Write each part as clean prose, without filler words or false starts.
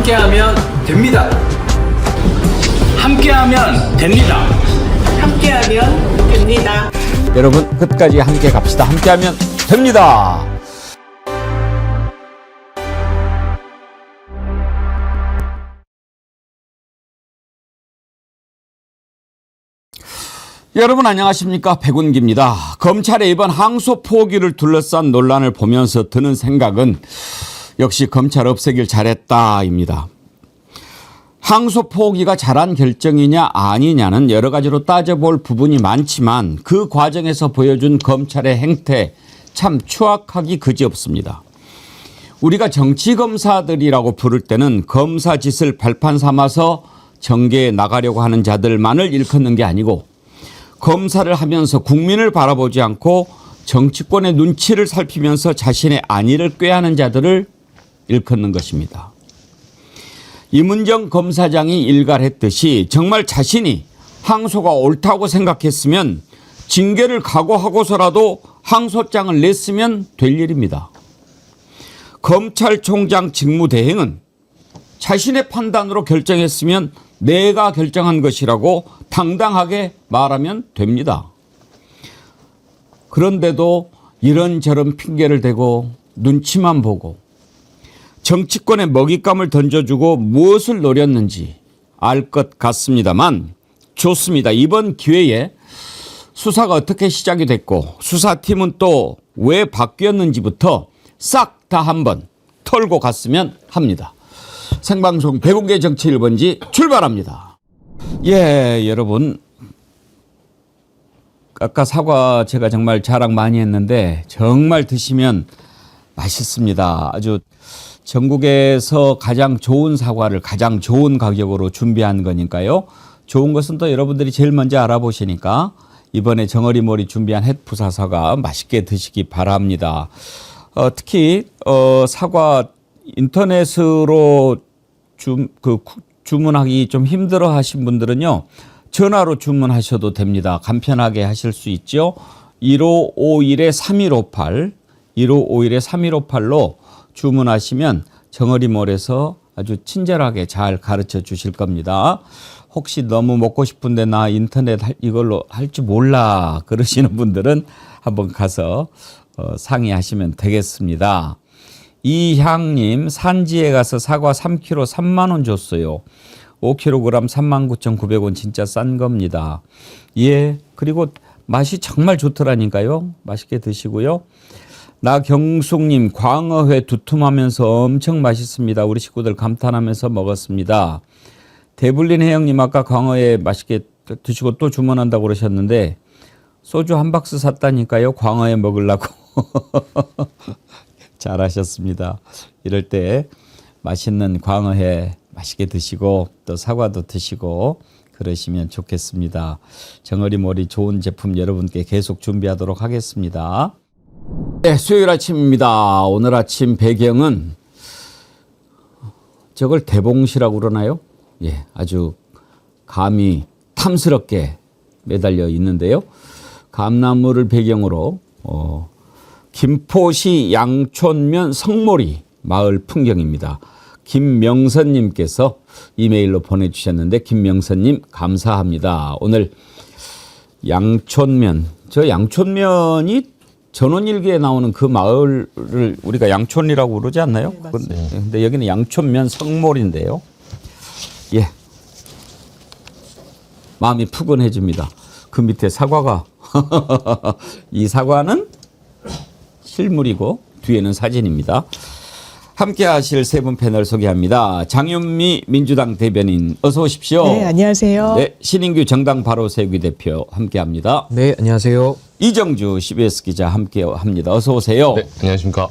함께하면 됩니다. 함께하면 됩니다. 함께하면 됩니다. 여러분 끝까지 함께 갑시다. 함께하면 됩니다. 여러분 안녕하십니까? 백운기입니다. 검찰의 이번 항소 포기를 둘러싼 논란을 보면서 드는 생각은 역시 검찰 없애길 잘했다입니다. 항소 포기가 잘한 결정이냐 아니냐는 여러 가지로 따져볼 부분이 많지만 그 과정에서 보여준 검찰의 행태 참 추악하기 그지없습니다. 우리가 정치검사들이라고 부를 때는 검사 짓을 발판 삼아서 정계에 나가려고 하는 자들만을 일컫는 게 아니고 검사를 하면서 국민을 바라보지 않고 정치권의 눈치를 살피면서 자신의 안위를 꾀하는 자들을 일컫는 것입니다. 임은정 검사장이 일갈했듯이 정말 자신이 항소가 옳다고 생각했으면 징계를 각오하고서라도 항소장을 냈으면 될 일입니다. 검찰총장 직무대행은 자신의 판단으로 결정했으면 내가 결정한 것이라고 당당하게 말하면 됩니다. 그런데도 이런저런 핑계를 대고 눈치만 보고 정치권에 먹잇감을 던져주고 무엇을 노렸는지 알 것 같습니다만 좋습니다. 이번 기회에 수사가 어떻게 시작이 됐고 수사팀은 또 왜 바뀌었는지부터 싹 다 한번 털고 갔으면 합니다. 생방송 백운계 정치 1번지 출발합니다. 예, 여러분. 아까 사과 제가 정말 자랑 많이 했는데 정말 드시면 맛있습니다. 아주 전국에서 가장 좋은 사과를 가장 좋은 가격으로 준비한 거니까요. 좋은 것은 또 여러분들이 제일 먼저 알아보시니까 이번에 정어리머리 준비한 햇부사 사과 맛있게 드시기 바랍니다. 특히 사과 인터넷으로 주문하기 좀 힘들어 하신 분들은요. 전화로 주문하셔도 됩니다. 간편하게 하실 수 있죠. 1551-3158 1551-3158로 주문하시면 정어리몰에서 아주 친절하게 잘 가르쳐 주실 겁니다. 혹시 너무 먹고 싶은데 나 인터넷 이걸로 할 줄 몰라 그러시는 분들은 한번 가서 상의하시면 되겠습니다. 이향님 산지에 가서 사과 3kg 3만 원 줬어요. 5kg 39,900원 진짜 싼 겁니다. 예, 그리고 맛이 정말 좋더라니까요. 맛있게 드시고요. 나경숙님 광어회 두툼하면서 엄청 맛있습니다. 우리 식구들 감탄하면서 먹었습니다. 대불린 혜영님 아까 광어회 맛있게 드시고 또 주문한다고 그러셨는데 소주 한 박스 샀다니까요. 광어회 먹으려고. 잘하셨습니다. 이럴 때 맛있는 광어회 맛있게 드시고 또 사과도 드시고 그러시면 좋겠습니다. 정어리머리 좋은 제품 여러분께 계속 준비하도록 하겠습니다. 네, 수요일 아침입니다. 오늘 아침 배경은 저걸 대봉시라고 그러나요? 예, 아주 감이 탐스럽게 매달려 있는데요. 감나무를 배경으로 김포시 양촌면 성모리 마을 풍경입니다. 김명선님께서 이메일로 보내주셨는데 김명선님 감사합니다. 오늘 양촌면, 저 양촌면이 전원일기에 나오는 그 마을을 우리가 양촌이라고 그러지 않나요? 네, 맞습니다. 근데 여기는 양촌면 성모리인데요. 예, 마음이 푸근해집니다. 그 밑에 사과가 이 사과는 실물이고 뒤에는 사진입니다. 함께 하실 세 분 패널 소개합니다. 장윤미 민주당 대변인 어서 오십시오. 네, 안녕하세요. 네, 신인규 정당 바로 세우기 대표 함께합니다. 네, 안녕하세요. 이정주 CBS 기자 함께합니다. 어서 오세요. 네, 안녕하십니까.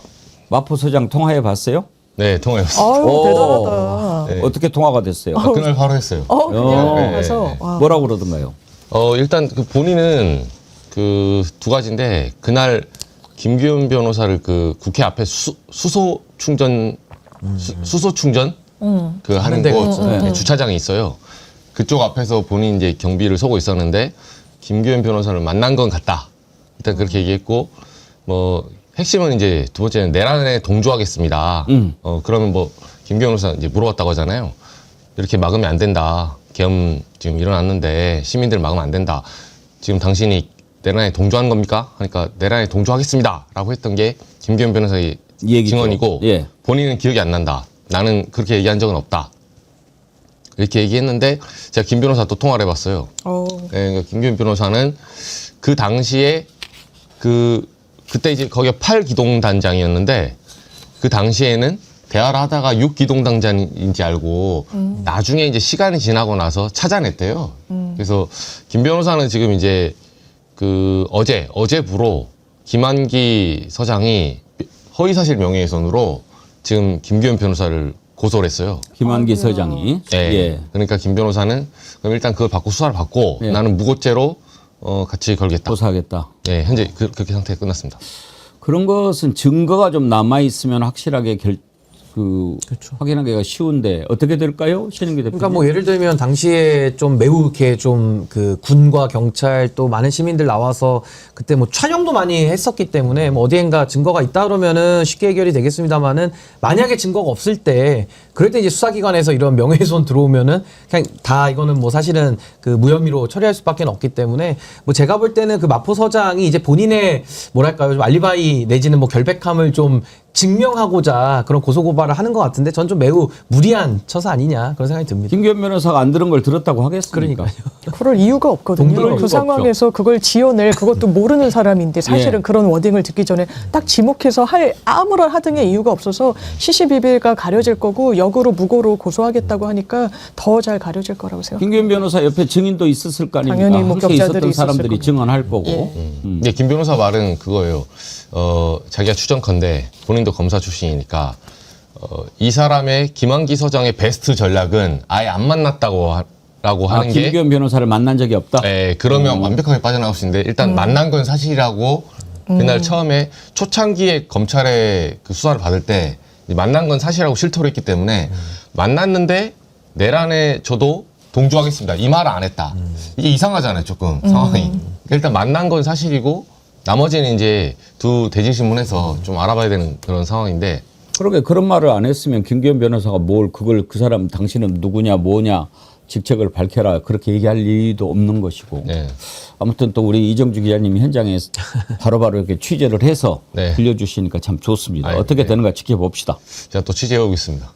마포소장 통화해 봤어요? 네, 통화했어요. 아유, 오. 대단하다. 네. 어떻게 통화가 됐어요? 그날 바로 했어요. 그냥 네. 가서. 와. 뭐라고 그러던가요? 일단 그 본인은 그 두 가지인데 그날 김규현 변호사를 그 국회 앞에 수소 충전 그 하는 곳 네, 주차장이 있어요. 그쪽 앞에서 본인 이제 경비를 서고 있었는데 김규현 변호사를 만난 건 같다. 일단 그렇게 얘기했고 뭐 핵심은 이제 두 번째는 내란에 동조하겠습니다. 그러면 뭐 김 변호사 이제 물어봤다고 하잖아요. 이렇게 막으면 안 된다. 계엄 지금 일어났는데 시민들 막으면 안 된다. 지금 당신이 내란에 동조하는 겁니까? 하니까 내란에 동조하겠습니다라고 했던 게 김기현 변호사의 얘기죠. 증언이고 예. 본인은 기억이 안 난다. 나는 그렇게 얘기한 적은 없다. 이렇게 얘기했는데 제가 김 변호사 또 통화를 해봤어요. 그러니까 김기현 변호사는 그 당시에 그때 이제 거기가 8기동단장이었는데 그 당시에는 대화를 하다가 6기동단장인지 알고 나중에 이제 시간이 지나고 나서 찾아냈대요. 그래서 김 변호사는 지금 이제 어제부로 김한기 서장이 허위사실 명예훼손으로 지금 김기현 변호사를 고소를 했어요. 김한기 서장이. 네. 예. 그러니까 김 변호사는 그럼 일단 그걸 받고 수사를 받고 예. 나는 무고죄로 같이 걸겠다. 고소하겠다. 네, 현재 그렇게 상태가 끝났습니다. 그런 것은 증거가 좀 남아 있으면 확실하게 확인하기가 쉬운데 어떻게 될까요, 신인기 대표님? 그러니까 뭐 예를 들면 당시에 좀 매우 이렇게 좀 그 군과 경찰 또 많은 시민들 나와서 그때 뭐 촬영도 많이 했었기 때문에 뭐 어디엔가 증거가 있다 그러면은 쉽게 해결이 되겠습니다만은 만약에 증거가 없을 때 그럴 때 이제 수사기관에서 이런 명예훼손 들어오면은 그냥 다 이거는 뭐 사실은 그 무혐의로 처리할 수밖에 없기 때문에 뭐 제가 볼 때는 그 마포 서장이 이제 본인의 뭐랄까요 좀 알리바이 내지는 뭐 결백함을 좀 증명하고자 그런 고소고발을 하는 것 같은데 전 좀 매우 무리한 처사 아니냐 그런 생각이 듭니다. 김기현 변호사가 안 들은 걸 들었다고 하겠습니까? 그럴 이유가 없거든요. 그럴 그 이유가 상황에서 그걸 지어낼 그것도 모르는 사람인데 사실은 예. 그런 워딩을 듣기 전에 딱 지목해서 할 아무런 하등의 이유가 없어서 시시비비가 가려질 거고 역으로 무고로 고소하겠다고 하니까 더 잘 가려질 거라고 생각합니다. 김기현 변호사 옆에 증인도 있었을 거 아닙니까? 당연히 함께 목격자들이 있었던 있었을 사람들이 거고. 증언할 거고. 예. 근데 김 변호사 말은 그거예요. 자기가 추정컨대 본인도 검사 출신이니까 이 사람의 김한기 서장의 베스트 전략은 아예 안 만났다고 라고 하는 게 김기현 변호사를 만난 적이 없다? 네, 그러면 완벽하게 빠져나갈 수 있는데 일단 만난 건 사실이라고 그날 처음에 초창기에 검찰의 그 수사를 받을 때 만난 건 사실이라고 실토를 했기 때문에 만났는데 내란에 저도 동조하겠습니다. 이 말을 안 했다. 이게 이상하잖아요, 조금 상황이. 일단 만난 건 사실이고 나머지는 이제 두 대질신문해서 좀 알아봐야 되는 그런 상황인데 그러게 그런 말을 안 했으면 김기현 변호사가 뭘 그걸 그 사람 당신은 누구냐 뭐냐 직책을 밝혀라 그렇게 얘기할 일도 없는 것이고 네. 아무튼 또 우리 이정주 기자님이 현장에 바로바로 이렇게 취재를 해서 네. 들려주시니까 참 좋습니다. 아유, 어떻게 네. 되는가 지켜봅시다. 제가 또 취재해 오겠습니다.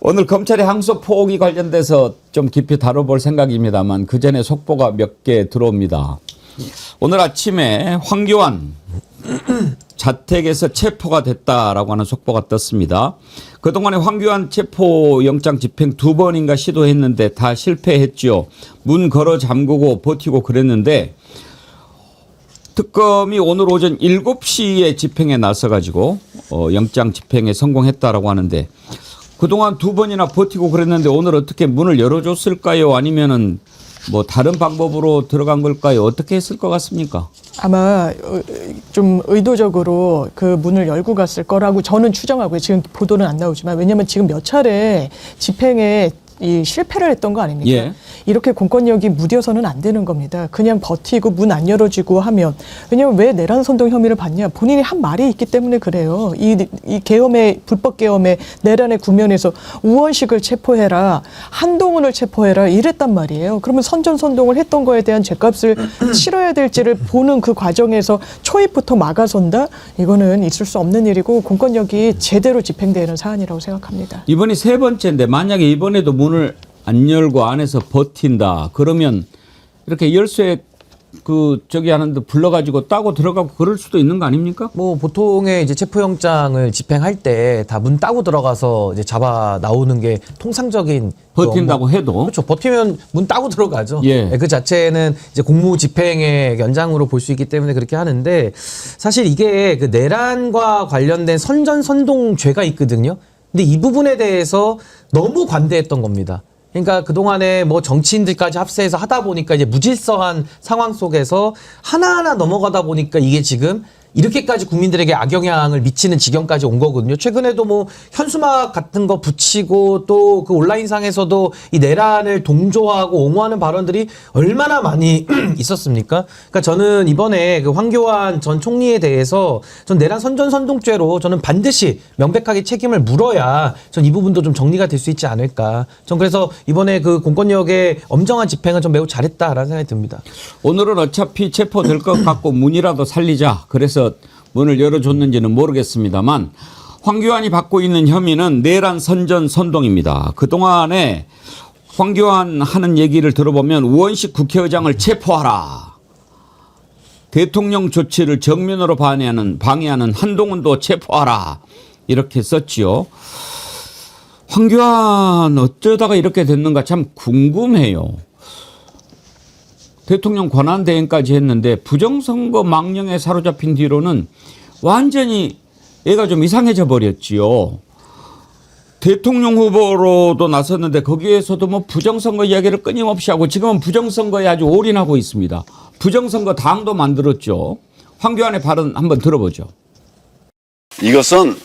오늘 검찰의 항소 포기 관련돼서 좀 깊이 다뤄볼 생각입니다만 그 전에 속보가 몇 개 들어옵니다. 오늘 아침에 황교안 자택에서 체포가 됐다라고 하는 속보가 떴습니다. 그동안에 황교안 체포영장 집행 2번인가 시도했는데 다 실패했죠. 문 걸어 잠그고 버티고 그랬는데 특검이 오늘 오전 7시에 집행에 나서가지고 영장 집행에 성공했다라고 하는데 그동안 2번이나 버티고 그랬는데 오늘 어떻게 문을 열어줬을까요? 아니면은 뭐 다른 방법으로 들어간 걸까요? 어떻게 했을 것 같습니까? 아마 좀 의도적으로 그 문을 열고 갔을 거라고 저는 추정하고요. 지금 보도는 안 나오지만 왜냐하면 지금 몇 차례 집행에 이 실패를 했던 거 아닙니까? 예. 이렇게 공권력이 무뎌서는 안 되는 겁니다. 그냥 버티고 문 안 열어주고 하면 왜냐하면 왜 내란 선동 혐의를 받냐? 본인이 한 말이 있기 때문에 그래요. 이 계엄의 불법 계엄의 내란의 국면에서 우원식을 체포해라, 한동훈을 체포해라 이랬단 말이에요. 그러면 선전선동을 했던 거에 대한 죄값을 치러야 될지를 보는 그 과정에서 초입부터 막아선다? 이거는 있을 수 없는 일이고 공권력이 제대로 집행되는 사안이라고 생각합니다. 이번이 3번째인데 만약에 이번에도 문을 안 열고 안에서 버틴다 그러면 이렇게 열쇠 하는데 불러가지고 따고 들어가고 그럴 수도 있는 거 아닙니까? 뭐 보통의 이제 체포영장을 집행할 때 다 문 따고 들어가서 이제 잡아 나오는 게 통상적인 버틴다고 해도 그렇죠. 버티면 문 따고 들어가죠. 예. 그 자체는 이제 공무 집행의 연장으로 볼 수 있기 때문에 그렇게 하는데 사실 이게 그 내란과 관련된 선전선동죄가 있거든요. 근데 이 부분에 대해서 너무 관대했던 겁니다. 그러니까 그동안에 뭐 정치인들까지 합세해서 하다 보니까 이제 무질서한 상황 속에서 하나하나 넘어가다 보니까 이게 지금 이렇게까지 국민들에게 악영향을 미치는 지경까지 온 거거든요. 최근에도 뭐 현수막 같은 거 붙이고 또 그 온라인상에서도 이 내란을 동조하고 옹호하는 발언들이 얼마나 많이 있었습니까? 그러니까 저는 이번에 그 황교안 전 총리에 대해서 전 내란 선전선동죄로 저는 반드시 명백하게 책임을 물어야 전 이 부분도 좀 정리가 될 수 있지 않을까. 전 그래서 이번에 그 공권력의 엄정한 집행은 좀 매우 잘했다라는 생각이 듭니다. 오늘은 어차피 체포될 것 같고 문이라도 살리자. 그래서 문을 열어줬는지는 모르겠습니다만 황교안이 받고 있는 혐의는 내란 선전 선동입니다. 그동안에 황교안 하는 얘기를 들어보면 우원식 국회의장을 체포하라. 대통령 조치를 정면으로 방해하는 한동훈도 체포하라. 이렇게 썼지요. 황교안 어쩌다가 이렇게 됐는가 참 궁금해요. 대통령 권한대행까지 했는데 부정선거 망령에 사로잡힌 뒤로는 완전히 얘가 좀 이상해져 버렸지요. 대통령 후보로도 나섰는데 거기에서도 뭐 부정선거 이야기를 끊임없이 하고 지금은 부정선거에 아주 올인하고 있습니다. 부정선거 당도 만들었죠. 황교안의 발언 한번 들어보죠. 이것은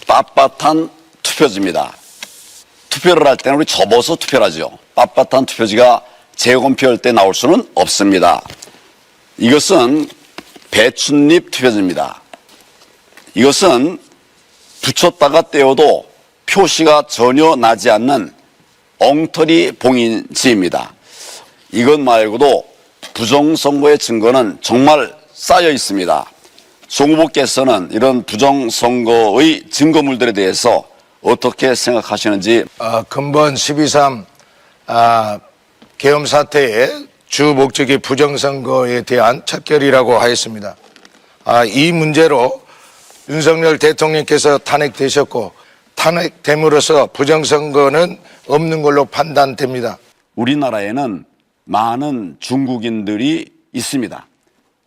빳빳한 투표지입니다. 투표를 할 때는 우리 접어서 투표를 하죠. 빳빳한 투표지가 재검표할 때 나올 수는 없습니다. 이것은 배춧잎 투표지입니다. 이것은 붙였다가 떼어도 표시가 전혀 나지 않는 엉터리 봉인지입니다. 이것 말고도 부정선거의 증거는 정말 쌓여 있습니다. 송 후보께서는 이런 부정선거의 증거물들에 대해서 어떻게 생각하시는지. 근본 12.3 계엄 사태의 주 목적이 부정선거에 대한 척결이라고 하였습니다. 이 문제로 윤석열 대통령께서 탄핵되셨고 탄핵됨으로써 부정선거는 없는 걸로 판단됩니다. 우리나라에는 많은 중국인들이 있습니다.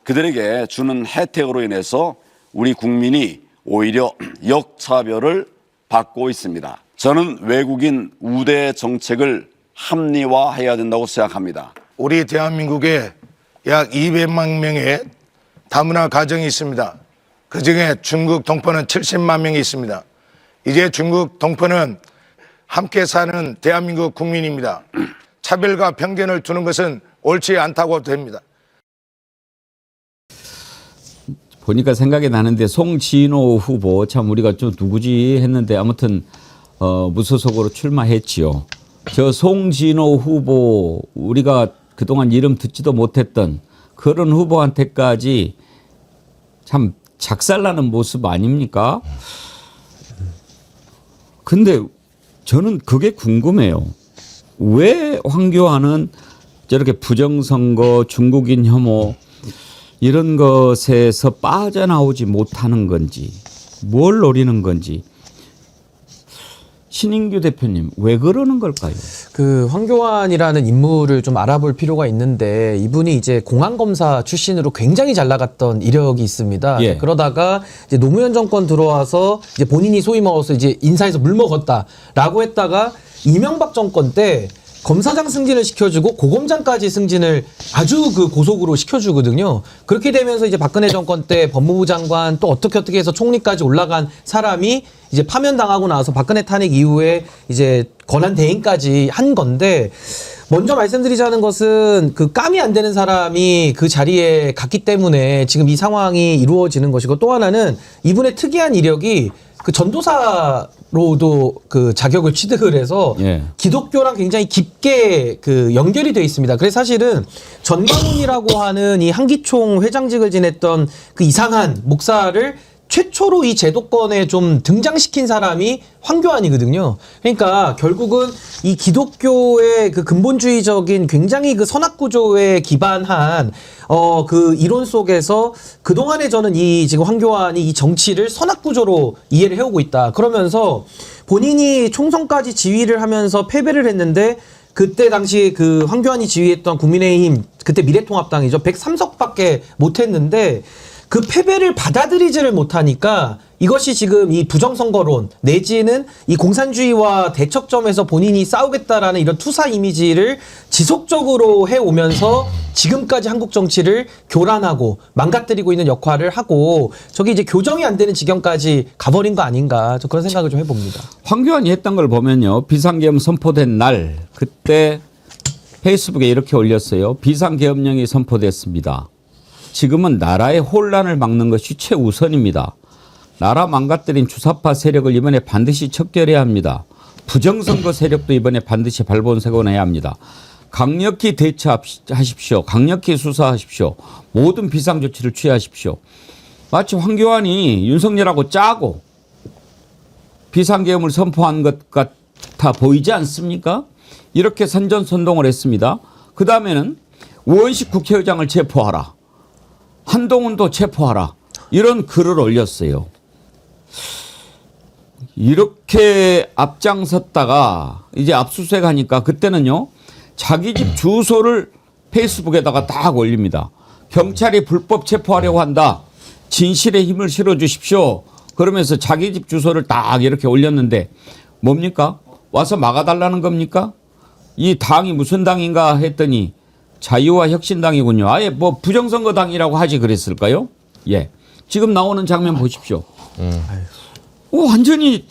그들에게 주는 혜택으로 인해서 우리 국민이 오히려 역차별을 받고 있습니다. 저는 외국인 우대 정책을 합리화해야 된다고 생각합니다. 우리 대한민국에 약 200만 명의 다문화 가정이 있습니다. 그중에 중국 동포는 70만 명이 있습니다. 이제 중국 동포는 함께 사는 대한민국 국민입니다. 차별과 편견을 두는 것은 옳지 않다고 됩니다. 보니까 생각이 나는데 송진호 후보 참 우리가 좀 누구지 했는데 아무튼 무소속으로 출마했지요. 저 송진호 후보 우리가 그동안 이름 듣지도 못했던 그런 후보한테까지 참 작살나는 모습 아닙니까? 근데 저는 그게 궁금해요. 왜 황교안은 저렇게 부정선거, 중국인 혐오 이런 것에서 빠져나오지 못하는 건지 뭘 노리는 건지. 신인규 대표님 왜 그러는 걸까요? 그 황교안이라는 인물을 좀 알아볼 필요가 있는데 이분이 이제 공안검사 출신으로 굉장히 잘 나갔던 이력이 있습니다. 예. 그러다가 이제 노무현 정권 들어와서 이제 본인이 소위 말해서 이제 인사에서 물 먹었다라고 했다가 이명박 정권 때 검사장 승진을 시켜주고 고검장까지 승진을 아주 그 고속으로 시켜주거든요. 그렇게 되면서 이제 박근혜 정권 때 법무부 장관 또 어떻게 해서 총리까지 올라간 사람이 이제 파면당하고 나서 박근혜 탄핵 이후에 이제 권한 대행까지 한 건데 먼저 말씀드리자는 것은 그 깜이 안 되는 사람이 그 자리에 갔기 때문에 지금 이 상황이 이루어지는 것이고 또 하나는 이분의 특이한 이력이 그 전도사로도 그 자격을 취득을 해서 예. 기독교랑 굉장히 깊게 그 연결이 돼 있습니다. 그래서 사실은 전광훈이라고 하는 이 한기총 회장직을 지냈던 그 이상한 목사를 최초로 이 제도권에 좀 등장시킨 사람이 황교안이거든요. 그러니까 결국은 이 기독교의 그 근본주의적인 굉장히 그 선악구조에 기반한 그 이론 속에서 그동안에 저는 이 지금 황교안이 이 정치를 선악구조로 이해를 해오고 있다. 그러면서 본인이 총선까지 지휘를 하면서 패배를 했는데 그때 당시 그 황교안이 지휘했던 국민의힘 그때 미래통합당이죠. 103석밖에 못했는데 그 패배를 받아들이지를 못하니까 이것이 지금 이 부정선거론 내지는 이 공산주의와 대척점에서 본인이 싸우겠다라는 이런 투사 이미지를 지속적으로 해오면서 지금까지 한국 정치를 교란하고 망가뜨리고 있는 역할을 하고 저게 이제 교정이 안 되는 지경까지 가버린 거 아닌가 저 그런 생각을 좀 해봅니다. 황교안이 했던 걸 보면요. 비상계엄 선포된 날 그때 페이스북에 이렇게 올렸어요. 비상계엄령이 선포됐습니다. 지금은 나라의 혼란을 막는 것이 최우선입니다. 나라 망가뜨린 주사파 세력을 이번에 반드시 척결해야 합니다. 부정선거 세력도 이번에 반드시 발본색원해야 합니다. 강력히 대처하십시오. 강력히 수사하십시오. 모든 비상조치를 취하십시오. 마치 황교안이 윤석열하고 짜고 비상계엄을 선포한 것 같아 보이지 않습니까? 이렇게 선전선동을 했습니다. 그다음에는 우원식 국회의장을 체포하라. 한동훈도 체포하라. 이런 글을 올렸어요. 이렇게 앞장섰다가 이제 압수수색 하니까 그때는요. 자기 집 주소를 페이스북에다가 딱 올립니다. 경찰이 불법 체포하려고 한다. 진실의 힘을 실어주십시오. 그러면서 자기 집 주소를 딱 이렇게 올렸는데 뭡니까? 와서 막아달라는 겁니까? 이 당이 무슨 당인가 했더니 자유와 혁신당이군요. 아예 뭐 부정선거당이라고 하지 그랬을까요? 예. 지금 나오는 장면 보십시오. 완전히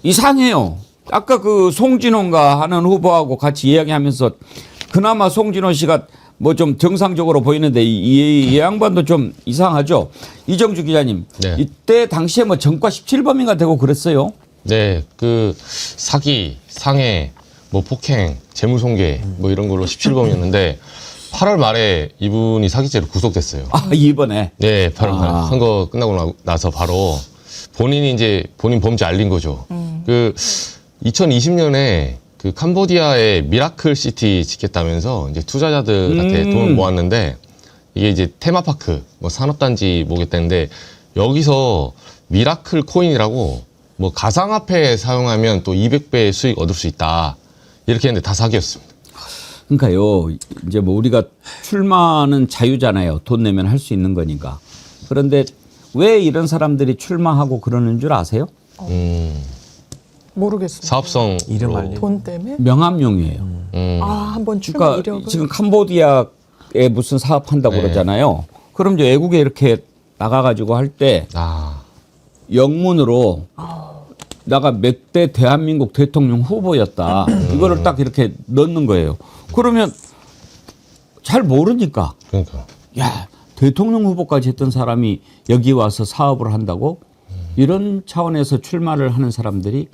이상해요. 아까 그 송진호인가 하는 후보하고 같이 이야기하면서 그나마 송진호 씨가 뭐 좀 정상적으로 보이는데 이 양반도 좀 이상하죠. 이정주 기자님, 네. 이때 당시에 뭐 전과 17범인가 되고 그랬어요. 네, 그 사기, 상해, 뭐 폭행, 재무손괴 뭐 이런 걸로 17범이었는데 8월 말에 이분이 사기죄로 구속됐어요. 아, 이번에. 네, 8월 말에 선거 끝나고 나서 바로 본인이 이제 본인 범죄 알린 거죠. 그 2020년에 그 캄보디아에 미라클 시티 짓겠다면서 이제 투자자들한테 돈을 모았는데 이게 이제 테마파크, 뭐 산업단지 모겠다는데 여기서 미라클 코인이라고 뭐 가상화폐 사용하면 또 200배의 수익 얻을 수 있다. 이렇게 했는데 다 사기였습니다. 그러니까요. 이제 뭐 우리가 출마는 자유잖아요. 돈 내면 할 수 있는 거니까. 그런데 왜 이런 사람들이 출마하고 그러는 줄 아세요? 모르겠습니다. 사업성 이름 알림. 돈 때문에? 명함용이에요. 아, 한번 출마 그러니까 이력을. 지금 캄보디아에 무슨 사업한다고 네. 그러잖아요. 그럼 이제 외국에 이렇게 나가가지고 할 때 아, 영문으로 나가 몇 대 대한민국 대통령 후보였다. 이거를 딱 이렇게 넣는 거예요. 그러면 잘 모르니까 그러니까. 야 대통령 후보까지 했던 사람이 여기 와서 사업을 한다고 이런 차원에서 출마를 하는 사람들이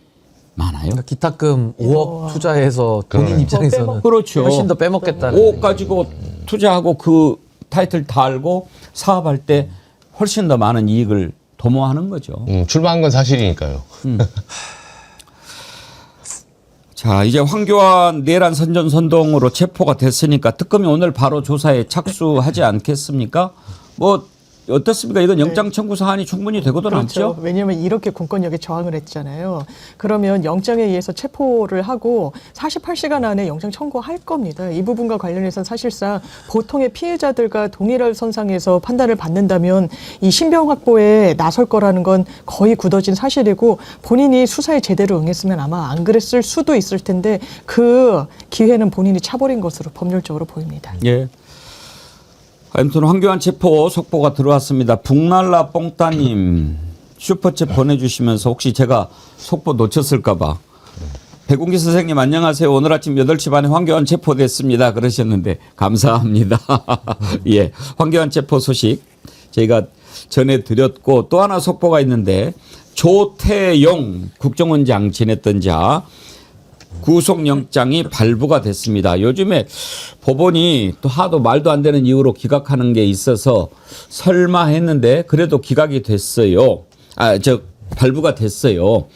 많아요. 그러니까 기탁금 5억 투자해서 본인 그러네. 입장에서는 그렇죠. 훨씬 더 빼먹겠다는. 5억 가지고 투자하고 그 타이틀 다 알고 사업할 때 훨씬 더 많은 이익을 도모하는 거죠. 출마한 건 사실이니까요. 자, 이제 황교안 내란 선전선동으로 체포가 됐으니까 특검이 오늘 바로 조사에 착수하지 않겠습니까? 뭐 어떻습니까? 이건 영장 청구 사안이 충분히 되고도 그렇죠. 남죠. 왜냐하면 이렇게 공권력에 저항을 했잖아요. 그러면 영장에 의해서 체포를 하고 48시간 안에 영장 청구할 겁니다. 이 부분과 관련해서는 사실상 보통의 피해자들과 동일한 선상에서 판단을 받는다면 이 신병 확보에 나설 거라는 건 거의 굳어진 사실이고 본인이 수사에 제대로 응했으면 아마 안 그랬을 수도 있을 텐데 그 기회는 본인이 차버린 것으로 법률적으로 보입니다. 예. 아무튼 황교안 체포 속보가 들어왔습니다. 북날라 뽕따님 슈퍼챗 보내주시면서 혹시 제가 속보 놓쳤을까 봐. 백운기 선생님 안녕하세요. 오늘 아침 8시 반에 황교안 체포됐습니다. 그러셨는데 감사합니다. 예, 황교안 체포 소식 저희가 전해드렸고 또 하나 속보가 있는데 조태용 국정원장 지냈던 자 구속영장이 발부가 됐습니다. 요즘에 법원이 또 하도 말도 안 되는 이유로 기각하는 게 있어서 설마 했는데 그래도 기각이 됐어요. 발부가 됐어요.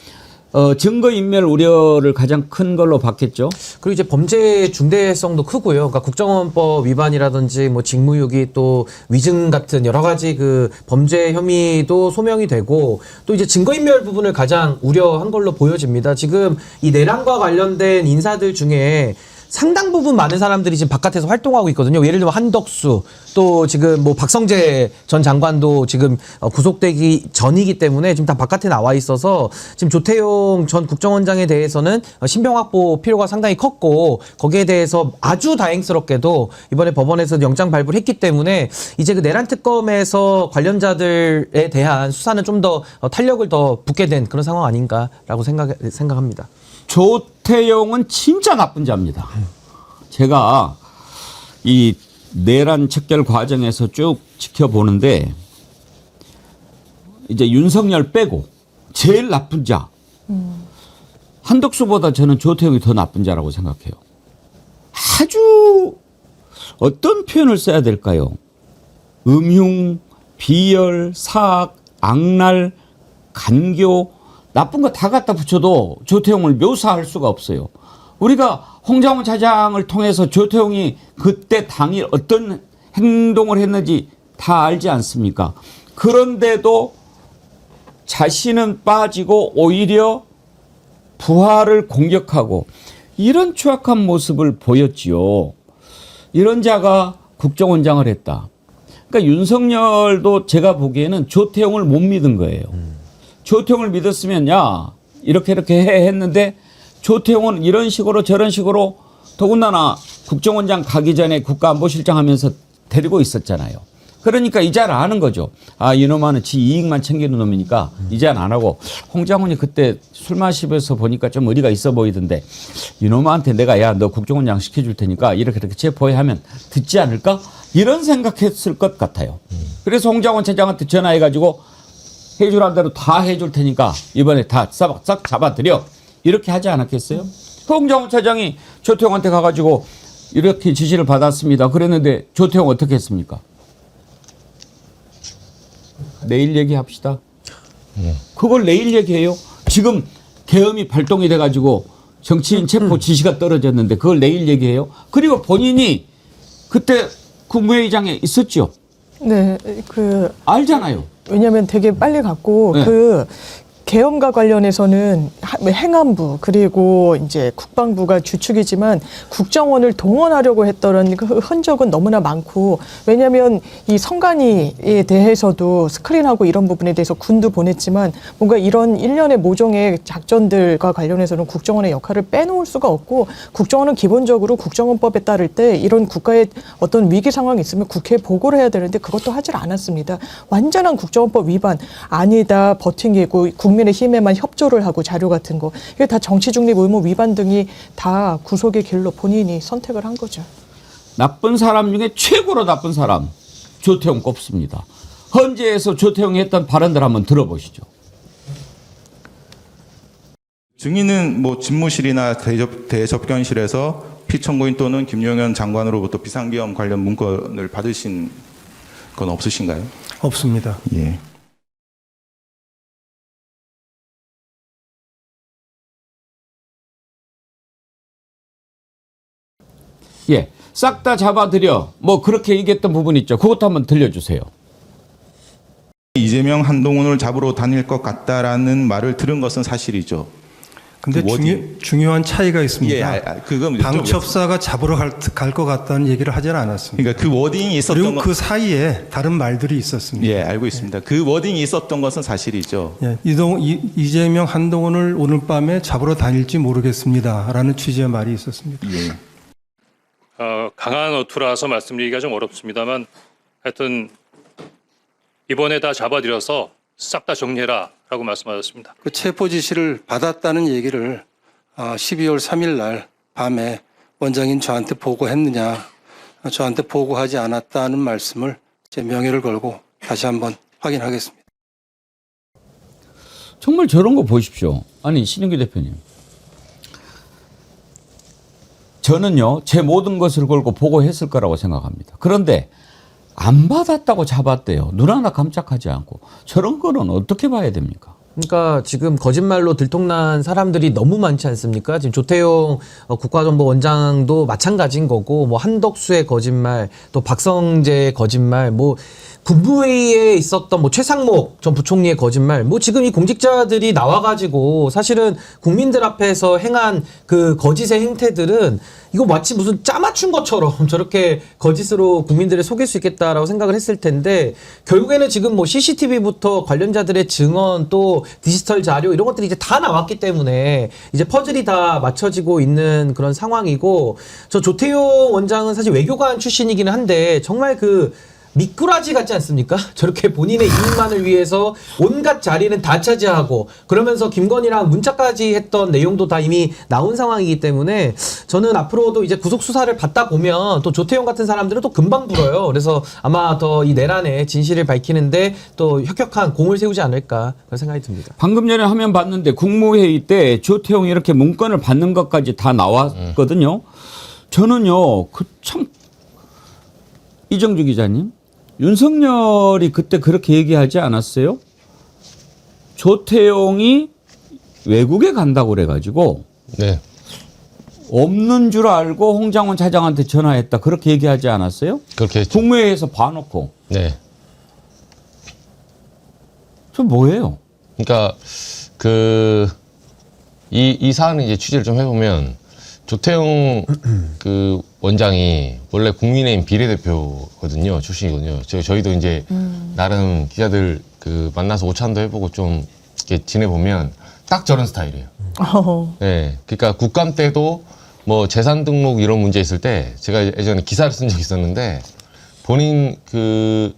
증거인멸 우려를 가장 큰 걸로 봤겠죠. 그리고 이제 범죄 중대성도 크고요. 그러니까 국정원법 위반이라든지 뭐 직무유기 또 위증 같은 여러 가지 그 범죄 혐의도 소명이 되고 또 이제 증거인멸 부분을 가장 우려한 걸로 보여집니다. 지금 이 내란과 관련된 인사들 중에 상당 부분 많은 사람들이 지금 바깥에서 활동하고 있거든요. 예를 들면 한덕수, 또 지금 뭐 박성재 전 장관도 지금 구속되기 전이기 때문에 지금 다 바깥에 나와 있어서 지금 조태용 전 국정원장에 대해서는 신병 확보 필요가 상당히 컸고, 거기에 대해서 아주 다행스럽게도 이번에 법원에서 영장 발부를 했기 때문에 이제 그 내란 특검에서 관련자들에 대한 수사는 좀 더 탄력을 더 붓게 된 그런 상황 아닌가라고 생각합니다. 조태용은 진짜 나쁜 자입니다. 제가 이 내란 척결 과정에서 쭉 지켜보는데 이제 윤석열 빼고 제일 나쁜 자. 한덕수보다 저는 조태용이 더 나쁜 자라고 생각해요. 아주 어떤 표현을 써야 될까요? 음흉, 비열, 사악, 악랄, 간교, 나쁜 거 다 갖다 붙여도 조태용을 묘사할 수가 없어요. 우리가 홍장원 차장을 통해서 조태용이 그때 당일 어떤 행동을 했는지 다 알지 않습니까? 그런데도 자신은 빠지고 오히려 부하를 공격하고 이런 추악한 모습을 보였지요. 이런 자가 국정원장을 했다. 그러니까 윤석열도 제가 보기에는 조태용을 못 믿은 거예요. 조태용을 믿었으면 야 이렇게 해 했는데 조태용은 이런 식으로 저런 식으로 더군다나 국정원장 가기 전에 국가안보실장 하면서 데리고 있었잖아요. 그러니까 이제는 아는 거죠. 아 이놈아는 지 이익만 챙기는 놈이니까 이제는 안 하고 홍장훈이 그때 술 마시면서 보니까 좀 의리가 있어 보이던데 이놈한테 내가 야 너 국정원장 시켜줄 테니까 이렇게 체포해 하면 듣지 않을까? 이런 생각했을 것 같아요. 그래서 홍장원 차장한테 전화해가지고 해주란 대로 다 해줄 테니까 이번에 다 싹 잡아드려. 이렇게 하지 않았겠어요? 홍장원 차장이 조태용한테 가가지고 이렇게 지시를 받았습니다. 그랬는데 조태용 어떻게 했습니까? 내일 얘기합시다. 그걸 내일 얘기해요. 지금 계엄이 발동이 돼가지고 정치인 체포 지시가 떨어졌는데 그걸 내일 얘기해요. 그리고 본인이 그때 국무회의장에 있었죠. 네, 알잖아요. 왜냐하면 되게 빨리 갔고 네. 계엄과 관련해서는 행안부 그리고 이제 국방부가 주축이지만 국정원을 동원하려고 했던 그 흔적은 너무나 많고 왜냐하면 이 선관위에 대해서도 스크린하고 이런 부분에 대해서 군도 보냈지만 뭔가 이런 일련의 모종의 작전들과 관련해서는 국정원의 역할을 빼놓을 수가 없고 국정원은 기본적으로 국정원법에 따를 때 이런 국가의 어떤 위기 상황이 있으면 국회에 보고를 해야 되는데 그것도 하질 않았습니다. 완전한 국정원법 위반 아니다 버팅기고 국민의힘에만 협조를 하고 자료 같은 거 이게 다 정치 중립 의무 위반 등이 다 구속의 길로 본인이 선택을 한 거죠. 나쁜 사람 중에 최고로 나쁜 사람 조태용 꼽습니다. 헌재에서 조태용이 했던 발언들 한번 들어보시죠. 증인은 뭐 집무실이나 대접견실에서 피청구인 또는 김용현 장관으로부터 비상계엄 관련 문건을 받으신 건 없으신가요? 없습니다. 예. 예, 싹 다 잡아들여. 뭐 그렇게 얘기했던 부분 있죠. 그것도 한번 들려주세요. 이재명 한동훈을 잡으러 다닐 것 같다라는 말을 들은 것은 사실이죠. 근데 그 중요한 차이가 있습니다. 예, 그건 방첩사가 잡으러 갈 것 같다는 얘기를 하지는 않았습니다. 그러니까 그 워딩이 있었던 그리고 그 사이에 다른 말들이 있었습니다. 예, 알고 있습니다. 그 워딩이 있었던 것은 사실이죠. 예, 이재명 한동훈을 오늘 밤에 잡으러 다닐지 모르겠습니다라는 취지의 말이 있었습니다. 예. 강한 어투라서 말씀드리기가 좀 어렵습니다만 하여튼 이번에 다 잡아들여서 싹 다 정리해라라고 말씀하셨습니다. 그 체포 지시를 받았다는 얘기를 12월 3일 날 밤에 원장인 저한테 보고했느냐, 저한테 보고하지 않았다는 말씀을 제 명예를 걸고 다시 한번 확인하겠습니다. 정말 저런 거 보십시오. 아니 신영기 대표님. 저는요. 제 모든 것을 걸고 보고했을 거라고 생각합니다. 그런데 안 받았다고 잡았대요. 눈 하나 깜짝하지 않고. 저런 거는 어떻게 봐야 됩니까? 그러니까 지금 거짓말로 들통난 사람들이 너무 많지 않습니까? 지금 조태용 국가정보원장도 마찬가지인 거고, 뭐 한덕수의 거짓말, 또 박성재의 거짓말, 뭐 국무회의에 있었던 뭐 최상목 전 부총리의 거짓말, 뭐 지금 이 공직자들이 나와가지고 사실은 국민들 앞에서 행한 그 거짓의 행태들은 이거 마치 무슨 짜맞춘 것처럼 저렇게 거짓으로 국민들을 속일 수 있겠다라고 생각을 했을 텐데, 결국에는 지금 뭐 CCTV부터 관련자들의 증언 또 디지털 자료 이런 것들이 이제 다 나왔기 때문에 이제 퍼즐이 다 맞춰지고 있는 그런 상황이고, 저 조태용 원장은 사실 외교관 출신이기는 한데 정말 그 미꾸라지 같지 않습니까? 저렇게 본인의 이익만을 위해서 온갖 자리는 다 차지하고 그러면서 김건희랑 문자까지 했던 내용도 다 이미 나온 상황이기 때문에 저는 앞으로도 이제 구속 수사를 받다 보면 또 조태용 같은 사람들은 또 금방 불어요. 그래서 아마 더 이 내란의 진실을 밝히는데 또 혁혁한 공을 세우지 않을까 그런 생각이 듭니다. 방금 전에 화면 봤는데 국무회의 때 조태용이 이렇게 문건을 받는 것까지 다 나왔거든요. 저는요, 참 이정주 기자님, 윤석열이 그때 그렇게 얘기하지 않았어요? 조태용이 외국에 간다고 그래가지고 네. 없는 줄 알고 홍장원 차장한테 전화했다, 그렇게 얘기하지 않았어요? 그렇게 했죠. 국무회의에서 봐놓고. 네. 저 뭐예요? 그러니까 이 사안을 이제 취재를 좀 해보면 조태용 그 원장이 원래 국민의힘 비례대표거든요. 출신이거든요. 저희도 이제 나름 기자들 그 만나서 오찬도 해보고 좀 이렇게 지내보면 딱 저런 스타일이에요. 네. 그러니까 국감 때도 뭐 재산 등록 이런 문제 있을 때 제가 예전에 기사를 쓴 적이 있었는데, 본인 그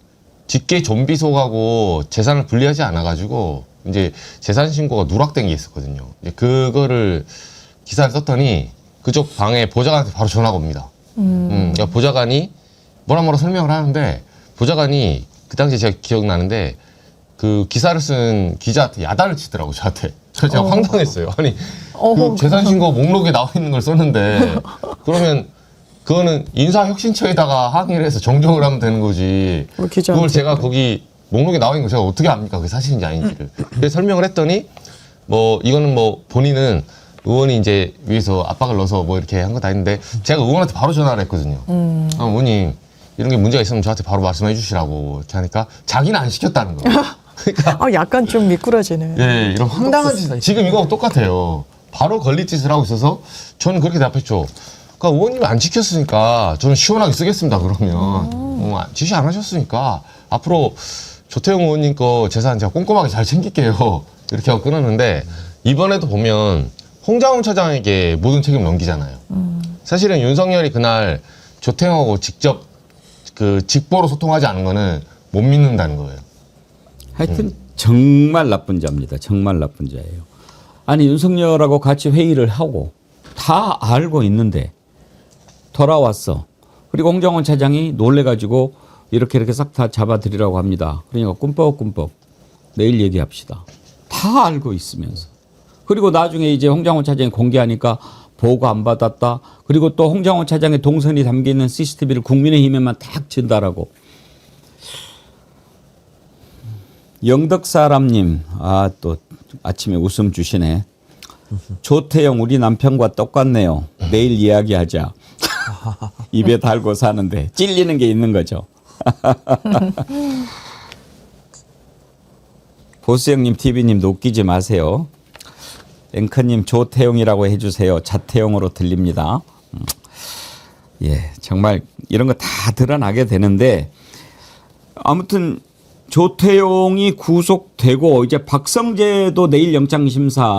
직계 좀비속하고 재산을 분리하지 않아가지고 이제 재산 신고가 누락된 게 있었거든요. 이제 그거를 기사를 썼더니 그쪽 방에 보좌관한테 바로 전화가 옵니다. 그러니까 보좌관이 뭐라 설명을 하는데, 보좌관이 그 당시에 제가 기억나는데 그 기사를 쓴 기자한테 야단을 치더라고, 저한테. 제가 황당했어요. 아니, 그 재산신고 목록에 나와 있는 걸 썼는데, 그러면 그거는 인사혁신처에다가 항의를 해서 정정을 하면 되는 거지. 그걸 제가 거기 목록에 나와 있는 거 제가 어떻게 압니까? 그게 사실인지 아닌지를. 그래서 설명을 했더니, 뭐 이거는 뭐 본인은 의원이 이제 위에서 압박을 넣어서 뭐 이렇게 한 거 다 했는데, 제가 의원한테 바로 전화를 했거든요. 의원님, 이런 게 문제가 있으면 저한테 바로 말씀해 주시라고 이렇게 하니까 자기는 안 시켰다는 거예요. 그러니까 약간 좀 미꾸라지네. 예, 이런 황당한 짓. 지금 이거 똑같아요. 바로 걸릴 짓을 하고 있어서 저는 그렇게 답했죠. 그러니까 의원님이 안 지켰으니까 저는 시원하게 쓰겠습니다. 그러면 지시 안 하셨으니까 앞으로 조태용 의원님 거 재산 제가 꼼꼼하게 잘 챙길게요. 이렇게 하고 끊었는데, 이번에도 보면 홍장원 차장에게 모든 책임을 넘기잖아요. 사실은 윤석열이 그날 조태용하고 직접 그 직보로 소통하지 않은 거는 못 믿는다는 거예요. 하여튼 정말 나쁜 자입니다. 정말 나쁜 자예요. 아니, 윤석열하고 같이 회의를 하고 다 알고 있는데 돌아왔어. 그리고 홍장원 차장이 놀래가지고 이렇게 싹 다 잡아드리라고 합니다. 그러니까 꿈뻑꿈뻑 내일 얘기합시다. 다 알고 있으면서. 그리고 나중에 이제 홍장원 차장이 공개하니까 보고 안 받았다. 그리고 또 홍장원 차장의 동선이 담겨있는 CCTV를 국민의힘에만 딱 전달하고. 영덕사람님, 또 아침에 웃음 주시네. 조태용 우리 남편과 똑같네요. 내일 이야기하자. 입에 달고 사는데 찔리는 게 있는 거죠. 보수형님, TV님도 웃기지 마세요. 앵커님 조태용이라고 해주세요. 자태용으로 들립니다. 예, 정말 이런 거 다 드러나게 되는데, 아무튼 조태용이 구속되고 이제 박성재도 내일 영장심사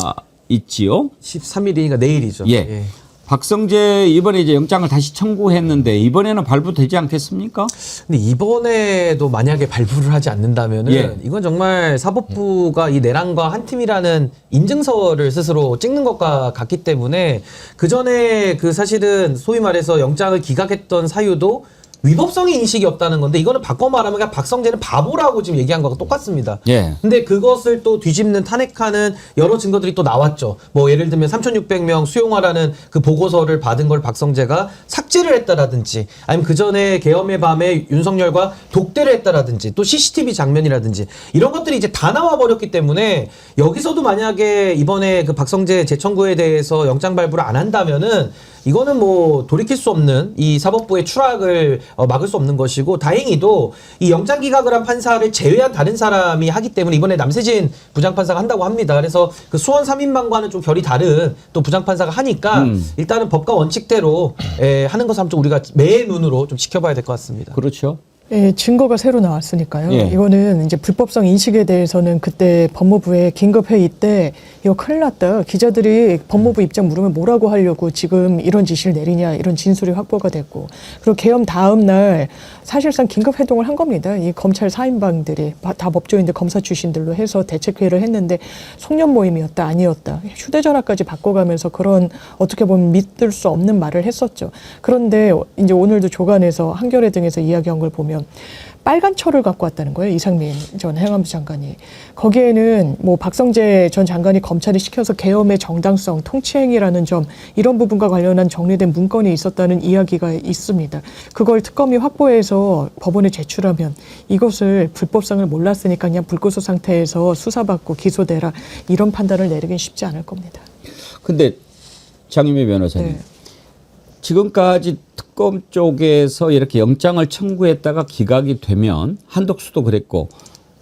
있지요? 13일이니까 내일이죠. 예. 박성재 이번에 이제 영장을 다시 청구했는데 이번에는 발부되지 않겠습니까? 근데 이번에도 만약에 발부를 하지 않는다면은 이건 정말 사법부가 이 내란과 한 팀이라는 인증서를 스스로 찍는 것과 같기 때문에, 그 전에 그 사실은 소위 말해서 영장을 기각했던 사유도 위법성의 인식이 없다는 건데 이거는 바꿔 말하면 그냥 박성재는 바보라고 지금 얘기한 거가 똑같습니다. 예. 근데 그것을 또 뒤집는 탄핵하는 여러 증거들이 또 나왔죠. 뭐 예를 들면 3,600명 수용하라는 그 보고서를 받은 걸 박성재가 삭제를 했다라든지 아니면 그 전에 계엄의 밤에 윤석열과 독대를 했다라든지 또 CCTV 장면이라든지 이런 것들이 이제 다 나와 버렸기 때문에 여기서도 만약에 이번에 그 박성재 재청구에 대해서 영장 발부를 안 한다면은 이거는 뭐 돌이킬 수 없는 이 사법부의 추락을 막을 수 없는 것이고 다행히도 이 영장 기각을 한 판사를 제외한 다른 사람이 하기 때문에 이번에 남세진 부장판사가 한다고 합니다. 그래서 그 수원 3인방과는 좀 결이 다른 또 부장판사가 하니까 일단은 법과 원칙대로 하는 것을 한번 좀 우리가 매의 눈으로 좀 지켜봐야 될 것 같습니다. 그렇죠. 예, 증거가 새로 나왔으니까요. 예. 이거는 이제 불법성 인식에 대해서는 그때 법무부의 긴급회의 때 이거 큰일 났다. 기자들이 법무부 입장 물으면 뭐라고 하려고 지금 이런 지시를 내리냐 이런 진술이 확보가 됐고 그리고 계엄 다음 날 사실상 긴급회동을 한 겁니다. 이 검찰 4인방들이 다 법조인들 검사 출신들로 해서 대책회의를 했는데 송년 모임이었다 아니었다. 휴대전화까지 바꿔가면서 그런 어떻게 보면 믿을 수 없는 말을 했었죠. 그런데 이제 오늘도 조간에서 한겨레 등에서 이야기한 걸 보면 빨간 철을 갖고 왔다는 거예요. 이상민 전 행안부 장관이. 거기에는 뭐 박성재 전 장관이 검찰이 시켜서 계엄의 정당성, 통치행위라는 점 이런 부분과 관련한 정리된 문건이 있었다는 이야기가 있습니다. 그걸 특검이 확보해서 법원에 제출하면 이것을 불법성을 몰랐으니까 그냥 불구속 상태에서 수사받고 기소되라 이런 판단을 내리긴 쉽지 않을 겁니다. 근데 장윤미 변호사님. 네. 지금까지 특검 쪽에서 이렇게 영장을 청구했다가 기각이 되면 한덕수도 그랬고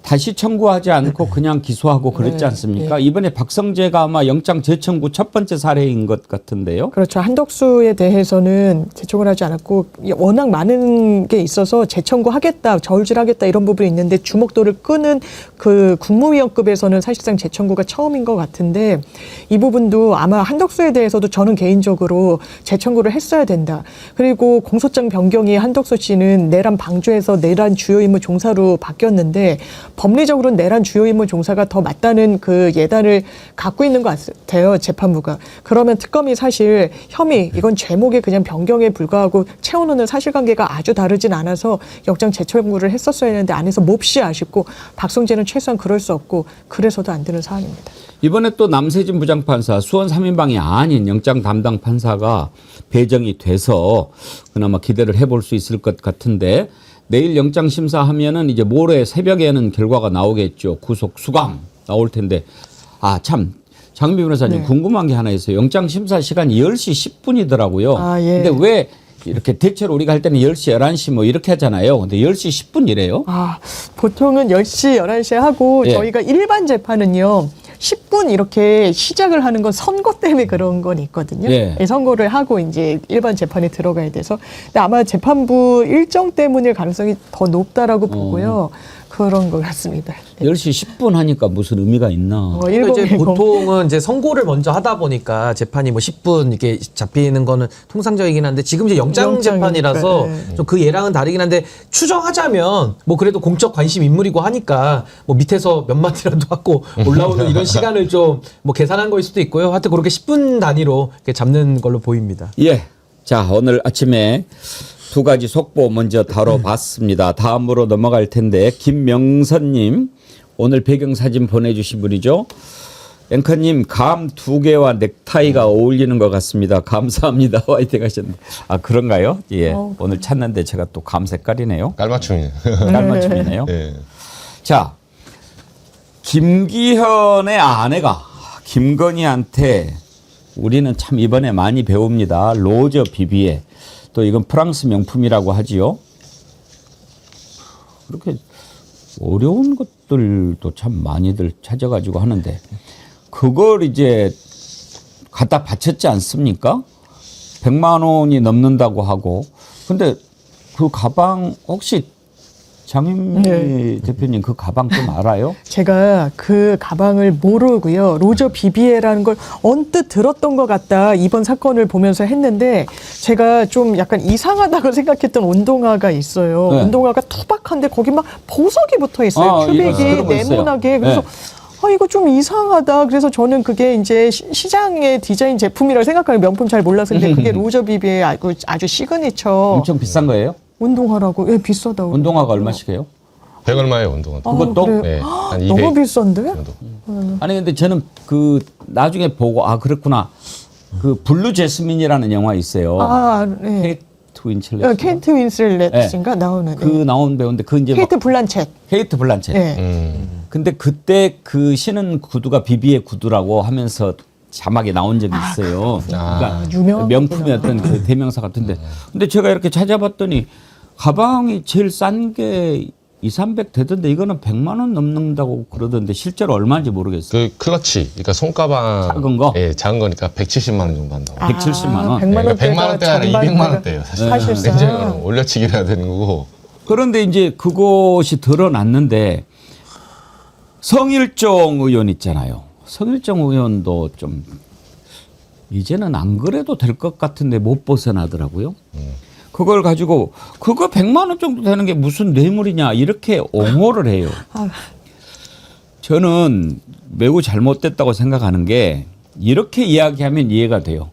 다시 청구하지 않고 그냥 기소하고 그랬지 않습니까? 이번에 박성재가 아마 영장 재청구 첫 번째 사례인 것 같은데요. 그렇죠. 한덕수에 대해서는 재청구를 하지 않았고 워낙 많은 게 있어서 재청구하겠다, 저울질하겠다 이런 부분이 있는데 주목도를 끄는 그 국무위원급에서는 사실상 재청구가 처음인 것 같은데 이 부분도 아마 한덕수에 대해서도 저는 개인적으로 재청구를 했어야 된다. 그리고 공소장 변경이 한덕수 씨는 내란 방조에서 내란 주요 임무 종사로 바뀌었는데 법리적으로는 내란 주요 임무 종사가 더 맞다는 그 예단을 갖고 있는 것 같아요. 재판부가. 그러면 특검이 사실 혐의 이건 제목에 그냥 변경에 불과하고 채워놓는 사실관계가 아주 다르진 않아서 영장 재청구를 했었어야 했는데 안 해서 몹시 아쉽고 박성재는 최소한 그럴 수 없고 그래서도 안 되는 사안입니다. 이번에 또 남세진 부장판사 수원 3인방이 아닌 영장 담당 판사가 배정이 돼서 그나마 기대를 해볼 수 있을 것 같은데 내일 영장 심사하면은 이제 모레 새벽에는 결과가 나오겠죠. 구속 수감 나올 텐데 참 장미 변호사님 궁금한 게 하나 있어요. 영장 심사 시간이 10시 10분이더라고요. 근데 왜 이렇게 대체로 우리가 할 때는 10시, 11시 뭐 이렇게 하잖아요. 근데 10시 10분이래요. 보통은 10시, 11시에 하고 저희가 일반 재판은요. 10분 이렇게 시작을 하는 건 선거 때문에 그런 건 있거든요. 선거를 하고 이제 일반 재판에 들어가야 돼서. 근데 아마 재판부 일정 때문일 가능성이 더 높다라고 보고요. 그런 것 같습니다. 10시 10분 하니까 무슨 의미가 있나. 이제 보통은 이제 선고를 먼저 하다 보니까 재판이 뭐 10분 이렇게 잡히는 거는 통상적이긴 한데 지금 이제 영장 재판이라서 좀 그 예랑은 다르긴 한데 추정하자면 뭐 그래도 공적 관심 인물이고 하니까 뭐 밑에서 몇 마디라도 하고 올라오는 이런 시간을 좀 뭐 계산한 거일 수도 있고요. 하여튼 그렇게 10분 단위로 이렇게 잡는 걸로 보입니다. 자, 오늘 아침에 두 가지 속보 먼저 다뤄봤습니다. 다음으로 넘어갈 텐데 김명선님 오늘 배경사진 보내주신 분이죠. 앵커님 감 2개와 넥타이가 어울리는 것 같습니다. 감사합니다. 화이팅 하셨네. 그런가요? 오늘 찾는데 제가 또 감 색깔이네요. 깔맞춤이네요. 깔맞춤이네요. 자, 김기현의 아내가 김건희한테 우리는 참 이번에 많이 배웁니다. 로저 비비에 또 이건 프랑스 명품이라고 하지요. 그렇게 어려운 것들도 참 많이들 찾아가지고 하는데 그걸 이제 갖다 바쳤지 않습니까? 100만 원이 넘는다고 하고. 근데 그 가방 혹시 장윤미 대표님 그 가방 좀 알아요? 제가 그 가방을 모르고요. 로저 비비에라는 걸 언뜻 들었던 것 같다. 이번 사건을 보면서 했는데 제가 좀 약간 이상하다고 생각했던 운동화가 있어요. 운동화가 투박한데 거기 막 보석이 붙어 있어요. 큐빅이 네모나게. 그래서 이거 좀 이상하다. 그래서 저는 그게 이제 시장의 디자인 제품이라고 생각하는 명품 잘 몰라서 근데 그게 로저 비비의 아주 시그니처. 엄청 비싼 거예요? 운동하라고. 예, 비싸다고. 운동화가 얼마씩 해요? 100 얼마예요, 운동은? 그것도? 그래요? 네, 한 200 너무 비싼데? 정도. 아니 근데 저는 그 나중에 보고 아 그렇구나. 그 블루 제스민이라는 영화 있어요. 네. 케이트 윈슬렛. 케이트 윈슬렛인가 나오는. 그 나온 배우인데 그 이제 케이트 블란쳇. 케이트 블란쳇. 네. 근데 그때 그 신은 구두가 비비의 구두라고 하면서 자막에 나온 적이 있어요. 그러니까 유명한 명품의 어떤 그 대명사 같은데. 근데 제가 이렇게 찾아봤더니 가방이 제일 싼 게 200-300 되던데 이거는 100만 원 넘는다고 그러던데 실제로 얼마인지 모르겠어요. 그 클러치, 그러니까 손가방 작은 거? 예, 작은 거니까 170만 원 정도 한다고. 170만 원. 100만 원대가 100만 원대가 아니라 200만 원대예요. 사실상. 굉장히 올려치기를 해야 되는 거고. 그런데 이제 그것이 드러났는데 성일종 의원 있잖아요. 성일종 의원도 좀 이제는 안 그래도 될 것 같은데 못 벗어나더라고요. 그걸 가지고 그거 100만 원 정도 되는 게 무슨 뇌물이냐 이렇게 옹호를 해요. 저는 매우 잘못됐다고 생각하는 게 이렇게 이야기하면 이해가 돼요.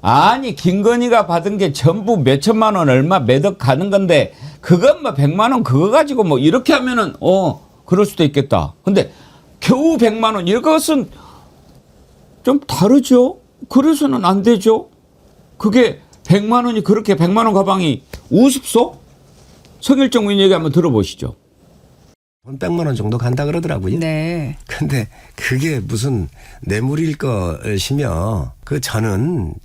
아니 김건희가 받은 게 전부 몇 천만 원 얼마 매덕 가는 건데 그건 뭐 100만 원 그거 가지고 뭐 이렇게 하면은 그럴 수도 있겠다. 근데 겨우 100만 원 이것은 좀 다르죠. 그래서는 안 되죠. 그게 100만 원이 그렇게 100만 원 가방이 우습소? 성일종 의원 얘기 한번 들어보시죠. 100만 원 정도 간다 그러더라고요. 네. 근데 그게 무슨 뇌물일 것이며 저는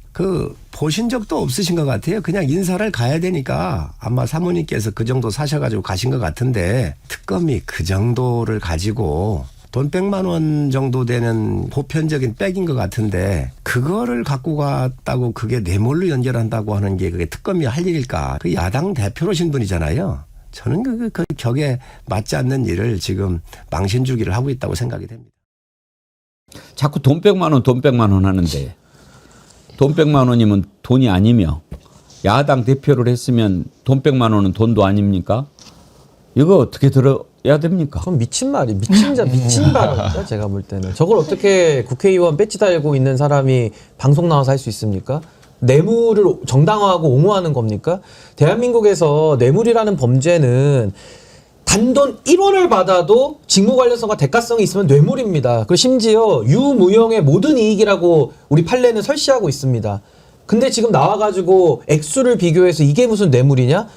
보신 적도 없으신 것 같아요. 그냥 인사를 가야 되니까 아마 사모님께서 그 정도 사셔가지고 가신 것 같은데 특검이 그 정도를 가지고 돈 100만 원 정도 되는 보편적인 백인 것 같은데 그거를 갖고 갔다고 그게 뇌물로 연결한다고 하는 게 그게 특검이 할 일일까? 그 야당 대표로신 분이잖아요. 저는 그 격에 맞지 않는 일을 지금 망신 주기를 하고 있다고 생각이 됩니다. 자꾸 돈 100만 원, 돈 100만 원 하는데 돈 100만 원이면 돈이 아니며 야당 대표를 했으면 돈 100만 원은 돈도 아닙니까? 이거 어떻게 들어야 됩니까? 그건 미친 말이 미친 발언이죠. 제가 볼 때는 저걸 어떻게 국회의원 배지 달고 있는 사람이 방송 나와서 할 수 있습니까? 뇌물을 정당화하고 옹호하는 겁니까? 대한민국에서 뇌물이라는 범죄는 단돈 1원을 받아도 직무 관련성과 대가성이 있으면 뇌물입니다. 그리고 심지어 유무형의 모든 이익이라고 우리 판례는 설시하고 있습니다. 근데 지금 나와가지고 액수를 비교해서 이게 무슨 뇌물이냐?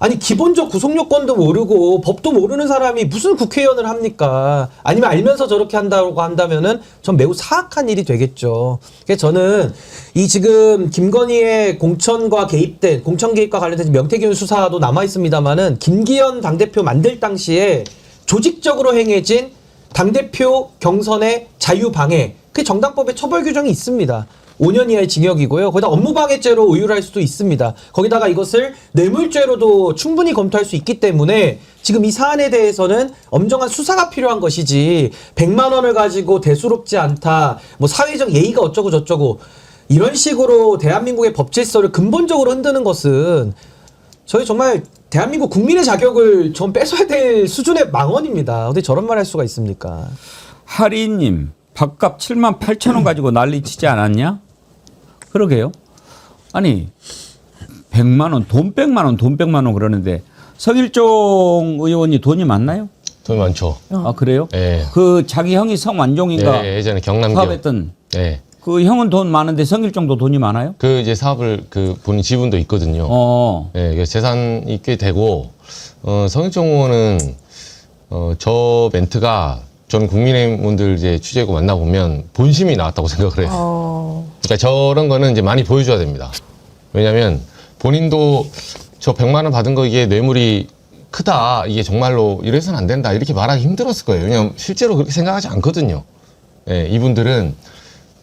아니 기본적 구속 요건도 모르고 법도 모르는 사람이 무슨 국회의원을 합니까? 아니면 알면서 저렇게 한다고 한다면은 전 매우 사악한 일이 되겠죠. 그래서 저는 이 지금 김건희의 공천 개입과 관련된 명태균 수사도 남아 있습니다만은 김기현 당대표 만들 당시에 조직적으로 행해진 당대표 경선의 자유방해, 그 정당법에 처벌 규정이 있습니다. 5년 이하의 징역이고요. 거기다 업무방해죄로 의율할 수도 있습니다. 거기다가 이것을 뇌물죄로도 충분히 검토할 수 있기 때문에 지금 이 사안에 대해서는 엄정한 수사가 필요한 것이지 100만 원을 가지고 대수롭지 않다, 뭐 사회적 예의가 어쩌고 저쩌고 이런 식으로 대한민국의 법 질서를 근본적으로 흔드는 것은 저희 정말 대한민국 국민의 자격을 좀 뺏어야 될 수준의 망언입니다. 어떻게 저런 말 할 수가 있습니까? 하리님, 밥값 7만 8천 원 가지고 난리치지 않았냐? 그러게요. 아니 100만 원, 돈 100만 원, 돈 100만 원 그러는데 성일종 의원이 돈이 많나요? 돈이 많죠. 아 그래요? 네. 그 자기 형이 성완종인가 네, 예전에 경남 사업했던 네. 그 형은 돈 많은데 성일종도 돈이 많아요? 그 이제 사업을 그 본인 지분도 있거든요. 네, 그래서 재산이 꽤 되고 성일종 의원은 저 멘트가 전 국민의힘 분들 이제 취재하고 만나보면 본심이 나왔다고 생각을 해요. 그러니까 저런 거는 이제 많이 보여줘야 됩니다. 왜냐하면 본인도 저 100만 원 받은 거 이게 뇌물이 크다, 이게 정말로 이래서는 안 된다 이렇게 말하기 힘들었을 거예요. 왜냐하면 실제로 그렇게 생각하지 않거든요. 예, 이분들은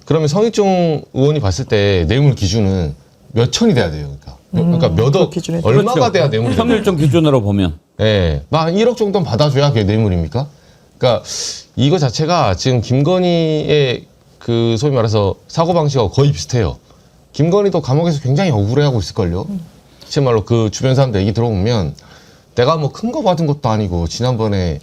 그러면 성일종 의원이 봤을 때 뇌물 기준은 몇 천이 돼야 돼요. 그러니까 몇 억, 얼마가 그렇죠. 돼야 뇌물이 돼요. 성일종 기준으로 보면. 예, 막 1억 정도는 받아줘야 그게 뇌물입니까? 그러니까 이거 자체가 지금 김건희의 그 소위 말해서 사고방식하고 거의 비슷해요. 김건희도 감옥에서 굉장히 억울해하고 있을걸요. 실제말로 그 주변 사람들 얘기 들어보면 내가 뭐 큰 거 받은 것도 아니고 지난번에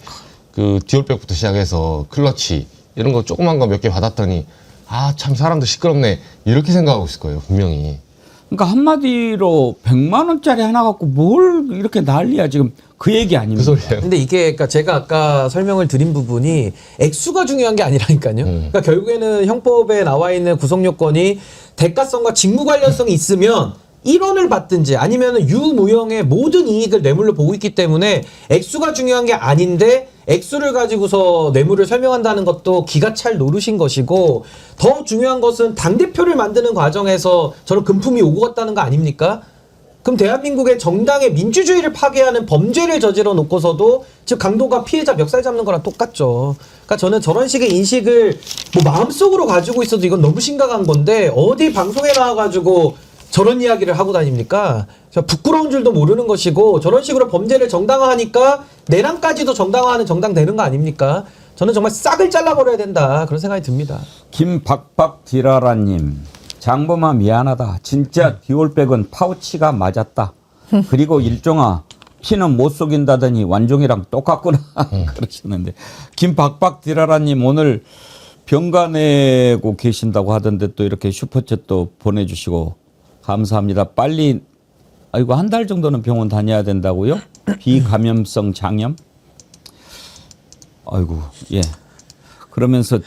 그 디올백부터 시작해서 클러치 이런 거 조그만 거 몇 개 받았더니 아 참 사람도 시끄럽네 이렇게 생각하고 있을 거예요 분명히. 그러니까 한마디로 100만 원짜리 하나 갖고 뭘 이렇게 난리야 지금 그 얘기 아닙니까? 그 소리예요. 근데 이게 그러니까 제가 아까 설명을 드린 부분이 액수가 중요한 게 아니라니까요. 그러니까 결국에는 형법에 나와 있는 구성 요건이 대가성과 직무 관련성이 있으면 1원을 받든지 아니면 유무형의 모든 이익을 뇌물로 보고 있기 때문에 액수가 중요한 게 아닌데 액수를 가지고서 뇌물을 설명한다는 것도 기가 찰 노릇인 것이고 더 중요한 것은 당대표를 만드는 과정에서 저런 금품이 오고 갔다는 거 아닙니까? 그럼 대한민국의 정당의 민주주의를 파괴하는 범죄를 저질러 놓고서도 즉 강도가 피해자 멱살 잡는 거랑 똑같죠. 그러니까 저는 저런 식의 인식을 뭐 마음속으로 가지고 있어도 이건 너무 심각한 건데 어디 방송에 나와가지고 저런 이야기를 하고 다닙니까? 부끄러운 줄도 모르는 것이고 저런 식으로 범죄를 정당화하니까 내란까지도 정당화하는 정당 되는 거 아닙니까? 저는 정말 싹을 잘라버려야 된다 그런 생각이 듭니다. 김박박디라라님 장범아 미안하다. 진짜 디올백은 파우치가 맞았다. 그리고 일종아 피는 못 속인다더니 완종이랑 똑같구나 그러시는데 김박박디라라님 오늘 병가 내고 계신다고 하던데 또 이렇게 슈퍼챗도 보내주시고 감사합니다. 빨리 아이고 한 달 정도는 병원 다녀야 된다고요? 비감염성 장염? 아이고 예. 그러면서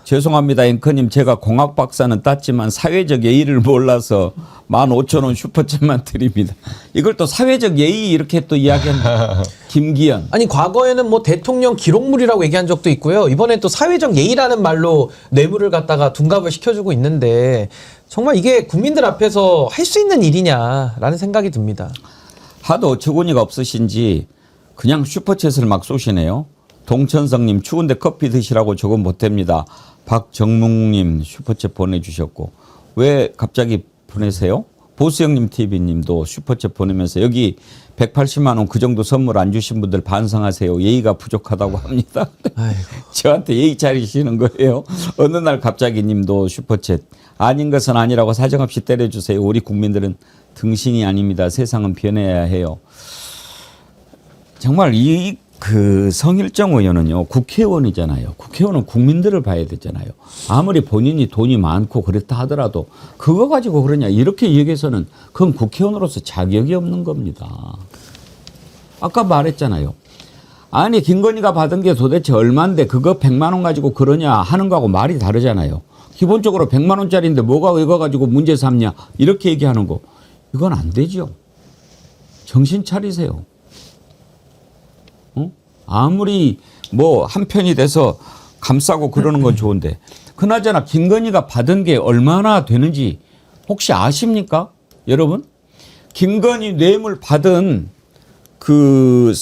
죄송합니다 앵커님 제가 공학 박사는 땄지만 사회적 예의를 몰라서 15,000원 슈퍼챗만 드립니다. 이걸 또 사회적 예의 이렇게 또 이야기한 김기현. 아니 과거에는 뭐 대통령 기록물이라고 얘기한 적도 있고요. 이번엔 또 사회적 예의라는 말로 뇌물을 갖다가 둔갑을 시켜주고 있는데 정말 이게 국민들 앞에서 할 수 있는 일이냐라는 생각이 듭니다. 하도 어처구니가 없으신지 그냥 슈퍼챗을 막 쏘시네요. 동천성님 추운데 커피 드시라고 조금 보탭니다. 박정묵님 슈퍼챗 보내주셨고 왜 갑자기 보내세요? 보수형님 TV님도 슈퍼챗 보내면서 여기 180만 원 그 정도 선물 안 주신 분들 반성하세요. 예의가 부족하다고 합니다. 저한테 예의 차리시는 거예요. 어느 날 갑자기 님도 슈퍼챗 아닌 것은 아니라고 사정없이 때려주세요. 우리 국민들은 등신이 아닙니다. 세상은 변해야 해요. 정말 그 성일정 의원은요 국회의원이잖아요. 국회의원은 국민들을 봐야 되잖아요. 아무리 본인이 돈이 많고 그랬다 하더라도 그거 가지고 그러냐 이렇게 얘기해서는 그건 국회의원으로서 자격이 없는 겁니다. 아까 말했잖아요. 아니 김건희가 받은 게 도대체 얼마인데 그거 100만 원 가지고 그러냐 하는 거하고 말이 다르잖아요. 기본적으로 100만 원짜리인데 뭐가 이거 가지고 문제 삼냐 이렇게 얘기하는 거 이건 안 되죠. 정신 차리세요. 아무리 뭐 한편이 돼서 감싸고 그러는 건 좋은데 그나저나 김건희가 받은 게 얼마나 되는지 혹시 아십니까? 여러분? 김건희 뇌물 받은 그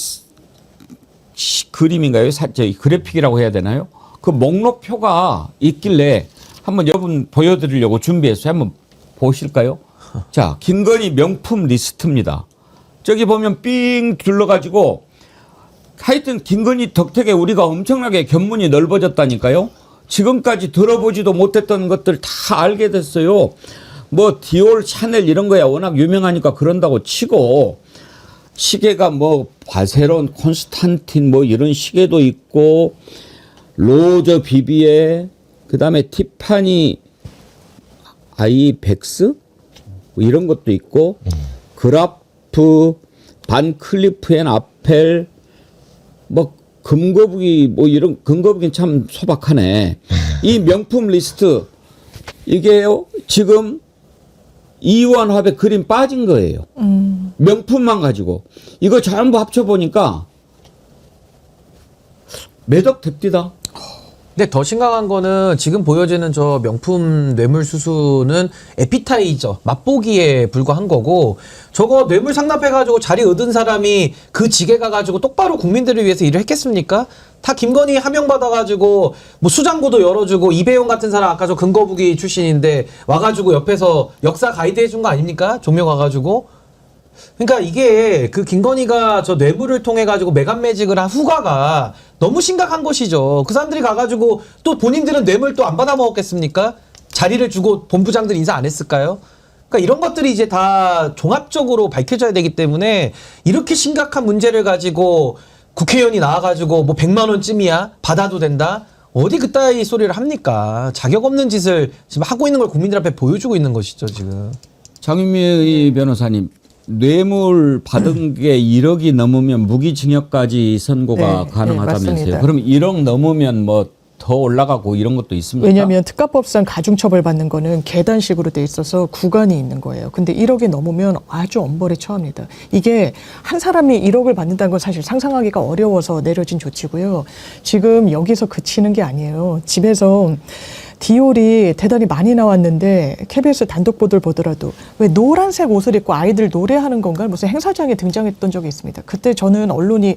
그림인가요? 그래픽이라고 해야 되나요? 그 목록표가 있길래 한번 여러분 보여드리려고 준비했어요. 한번 보실까요? 자, 김건희 명품 리스트입니다. 저기 보면 삥 둘러가지고 하여튼 김건희 덕택에 우리가 엄청나게 견문이 넓어졌다니까요. 지금까지 들어보지도 못했던 것들 다 알게 됐어요. 뭐 디올, 샤넬 이런 거야 워낙 유명하니까 그런다고 치고 시계가 뭐 바세론, 콘스탄틴 뭐 이런 시계도 있고 로저 비비에 그다음에 티파니 아이벡스 뭐 이런 것도 있고 그라프, 반 클리프 앤 아펠 뭐 금거북이 뭐 이런 금거북이는 참 소박하네. 이 명품 리스트 이게요 지금 이원합의 그림 빠진 거예요. 명품만 가지고 이거 전부 합쳐 보니까 매덕 됩니다. 근데 더 심각한 거는 지금 보여지는 저 명품 뇌물 수수는 에피타이저, 맛보기에 불과한 거고 저거 뇌물 상납해가지고 자리 얻은 사람이 그 직에 가가지고 똑바로 국민들을 위해서 일을 했겠습니까? 다 김건희 하명받아가지고 뭐 수장고도 열어주고 이배용 같은 사람 아까 저 금거북이 출신인데 와가지고 옆에서 역사 가이드 해준 거 아닙니까? 종묘 가가지고. 그러니까 이게 그 김건희가 저 뇌물을 통해 가지고 매간매직을 한 후과가 너무 심각한 것이죠. 그 사람들이 가가지고 또 본인들은 뇌물 또 안 받아 먹었겠습니까? 자리를 주고 본부장들 인사 안 했을까요? 그러니까 이런 것들이 이제 다 종합적으로 밝혀져야 되기 때문에 이렇게 심각한 문제를 가지고 국회의원이 나와가지고 뭐 100만 원쯤이야 받아도 된다. 어디 그따위 소리를 합니까? 자격 없는 짓을 지금 하고 있는 걸 국민들 앞에 보여주고 있는 것이죠 지금. 장윤미 변호사님, 뇌물 받은 게 1억이 넘으면 무기징역까지 선고가 네, 가능하다면서요. 맞습니다. 그럼 1억 넘으면 뭐 더 올라가고 이런 것도 있습니까? 왜냐하면 특가법상 가중처벌 받는 거는 계단식으로 돼 있어서 구간이 있는 거예요. 근데 1억이 넘으면 아주 엄벌에 처합니다. 이게 한 사람이 1억을 받는다는 건 사실 상상하기가 어려워서 내려진 조치고요. 지금 여기서 그치는 게 아니에요. 집에서 디올이 대단히 많이 나왔는데 KBS 단독 보도를 보더라도 왜 노란색 옷을 입고 아이들 노래하는 건가 무슨 행사장에 등장했던 적이 있습니다. 그때 저는 언론이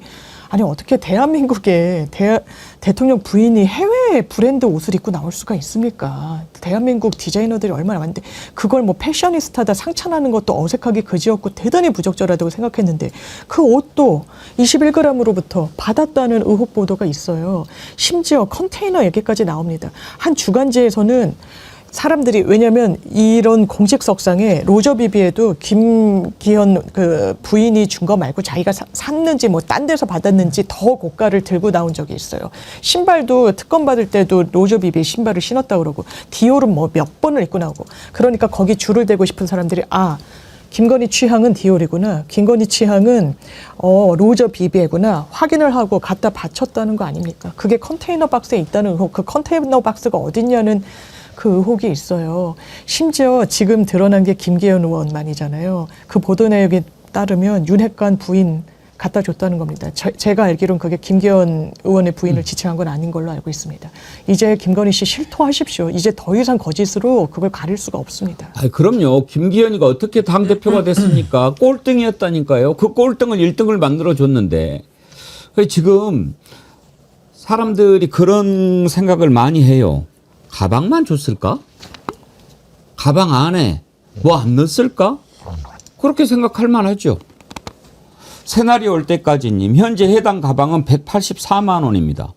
아니 어떻게 대한민국의 대통령 부인이 해외 브랜드 옷을 입고 나올 수가 있습니까? 대한민국 디자이너들이 얼마나 많은데 그걸 뭐 패셔니스타다 상찬하는 것도 어색하기 그지없고 대단히 부적절하다고 생각했는데 그 옷도 21g으로부터 받았다는 의혹 보도가 있어요. 심지어 컨테이너 얘기까지 나옵니다. 한 주간지에서는 사람들이 왜냐하면 이런 공직석상에 로저 비비에도 김기현 그 부인이 준 거 말고 자기가 샀는지 뭐 딴 데서 받았는지 더 고가를 들고 나온 적이 있어요. 신발도 특검 받을 때도 로저 비비의 신발을 신었다 그러고 디올은 뭐 몇 번을 입고 나오고 그러니까 거기 줄을 대고 싶은 사람들이 김건희 취향은 디올이구나. 김건희 취향은 로저 비비에구나. 확인을 하고 갖다 바쳤다는 거 아닙니까? 그게 컨테이너 박스에 있다는 의혹. 그 컨테이너 박스가 어딨냐는 그 의혹이 있어요. 심지어 지금 드러난 게 김기현 의원만이잖아요. 그 보도 내용에 따르면 윤핵관 부인 갖다 줬다는 겁니다. 제가 알기로는 그게 김기현 의원의 부인을 지칭한 건 아닌 걸로 알고 있습니다. 이제 김건희 씨 실토하십시오. 이제 더 이상 거짓으로 그걸 가릴 수가 없습니다. 그럼요. 김기현이가 어떻게 당대표가 됐습니까? 꼴등이었다니까요. 그 꼴등을 1등을 만들어줬는데. 지금 사람들이 그런 생각을 많이 해요. 가방만 줬을까? 가방 안에 뭐 안 넣었을까? 그렇게 생각할 만하죠. 새날이 올 때까지님 현재 해당 가방은 184만 원입니다.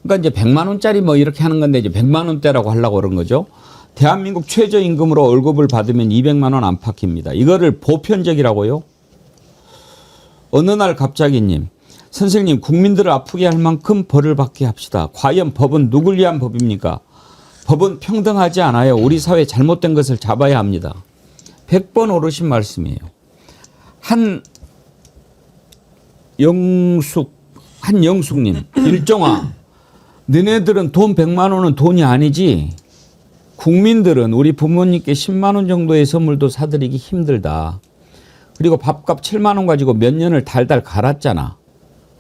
그러니까 이제 100만 원짜리 뭐 이렇게 하는 건데 이제 100만 원대라고 하려고 그런 거죠. 대한민국 최저임금으로 월급을 받으면 200만 원 안팎입니다. 이거를 보편적이라고요? 어느 날 갑자기님 선생님 국민들을 아프게 할 만큼 벌을 받게 합시다. 과연 법은 누굴 위한 법입니까? 법은 평등하지 않아요. 우리 사회 잘못된 것을 잡아야 합니다. 100번 오르신 말씀이에요. 한영숙님 일정아 너네들은 돈 100만 원은 돈이 아니지. 국민들은 우리 부모님께 10만 원 정도의 선물도 사드리기 힘들다. 그리고 밥값 7만 원 가지고 몇 년을 달달 갈았잖아.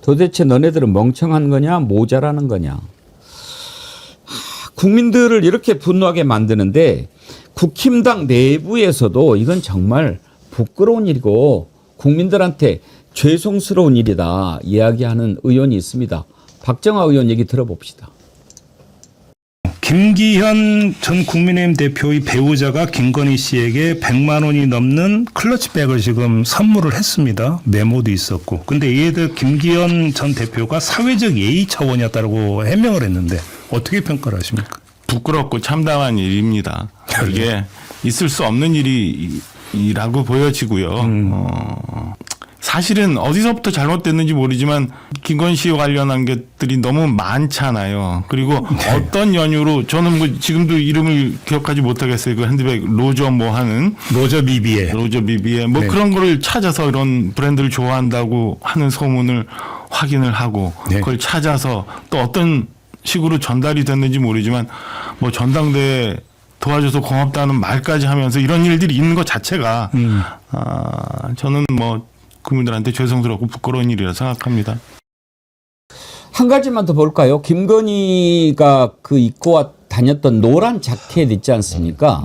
도대체 너네들은 멍청한 거냐 모자라는 거냐. 국민들을 이렇게 분노하게 만드는데 국힘당 내부에서도 이건 정말 부끄러운 일이고 국민들한테 죄송스러운 일이다 이야기하는 의원이 있습니다. 박정아 의원 얘기 들어봅시다. 김기현 전 국민의힘 대표의 배우자가 김건희 씨에게 100만 원이 넘는 클러치백을 지금 선물을 했습니다. 메모도 있었고. 근데 이에 대해 김기현 전 대표가 사회적 예의 차원이었다고 해명을 했는데 어떻게 평가를 하십니까? 부끄럽고 참담한 일입니다. 이게 있을 수 없는 일이라고 보여지고요. 사실은 어디서부터 잘못됐는지 모르지만 김건희 씨와 관련한 것들이 너무 많잖아요. 그리고 어떤 연유로 저는 뭐 지금도 이름을 기억하지 못하겠어요. 그 핸드백 로저 뭐 하는 로저 비비에 뭐 네. 그런 거를 찾아서 이런 브랜드를 좋아한다고 하는 소문을 확인을 하고 네. 그걸 찾아서 또 어떤 식으로 전달이 됐는지 모르지만 뭐 전당대회 도와줘서 고맙다는 말까지 하면서 이런 일들이 있는 것 자체가 저는 뭐 국민들한테 죄송스럽고 부끄러운 일이라 생각합니다. 한 가지만 더 볼까요? 김건희가 그 입고 다녔던 노란 자켓 있지 않습니까?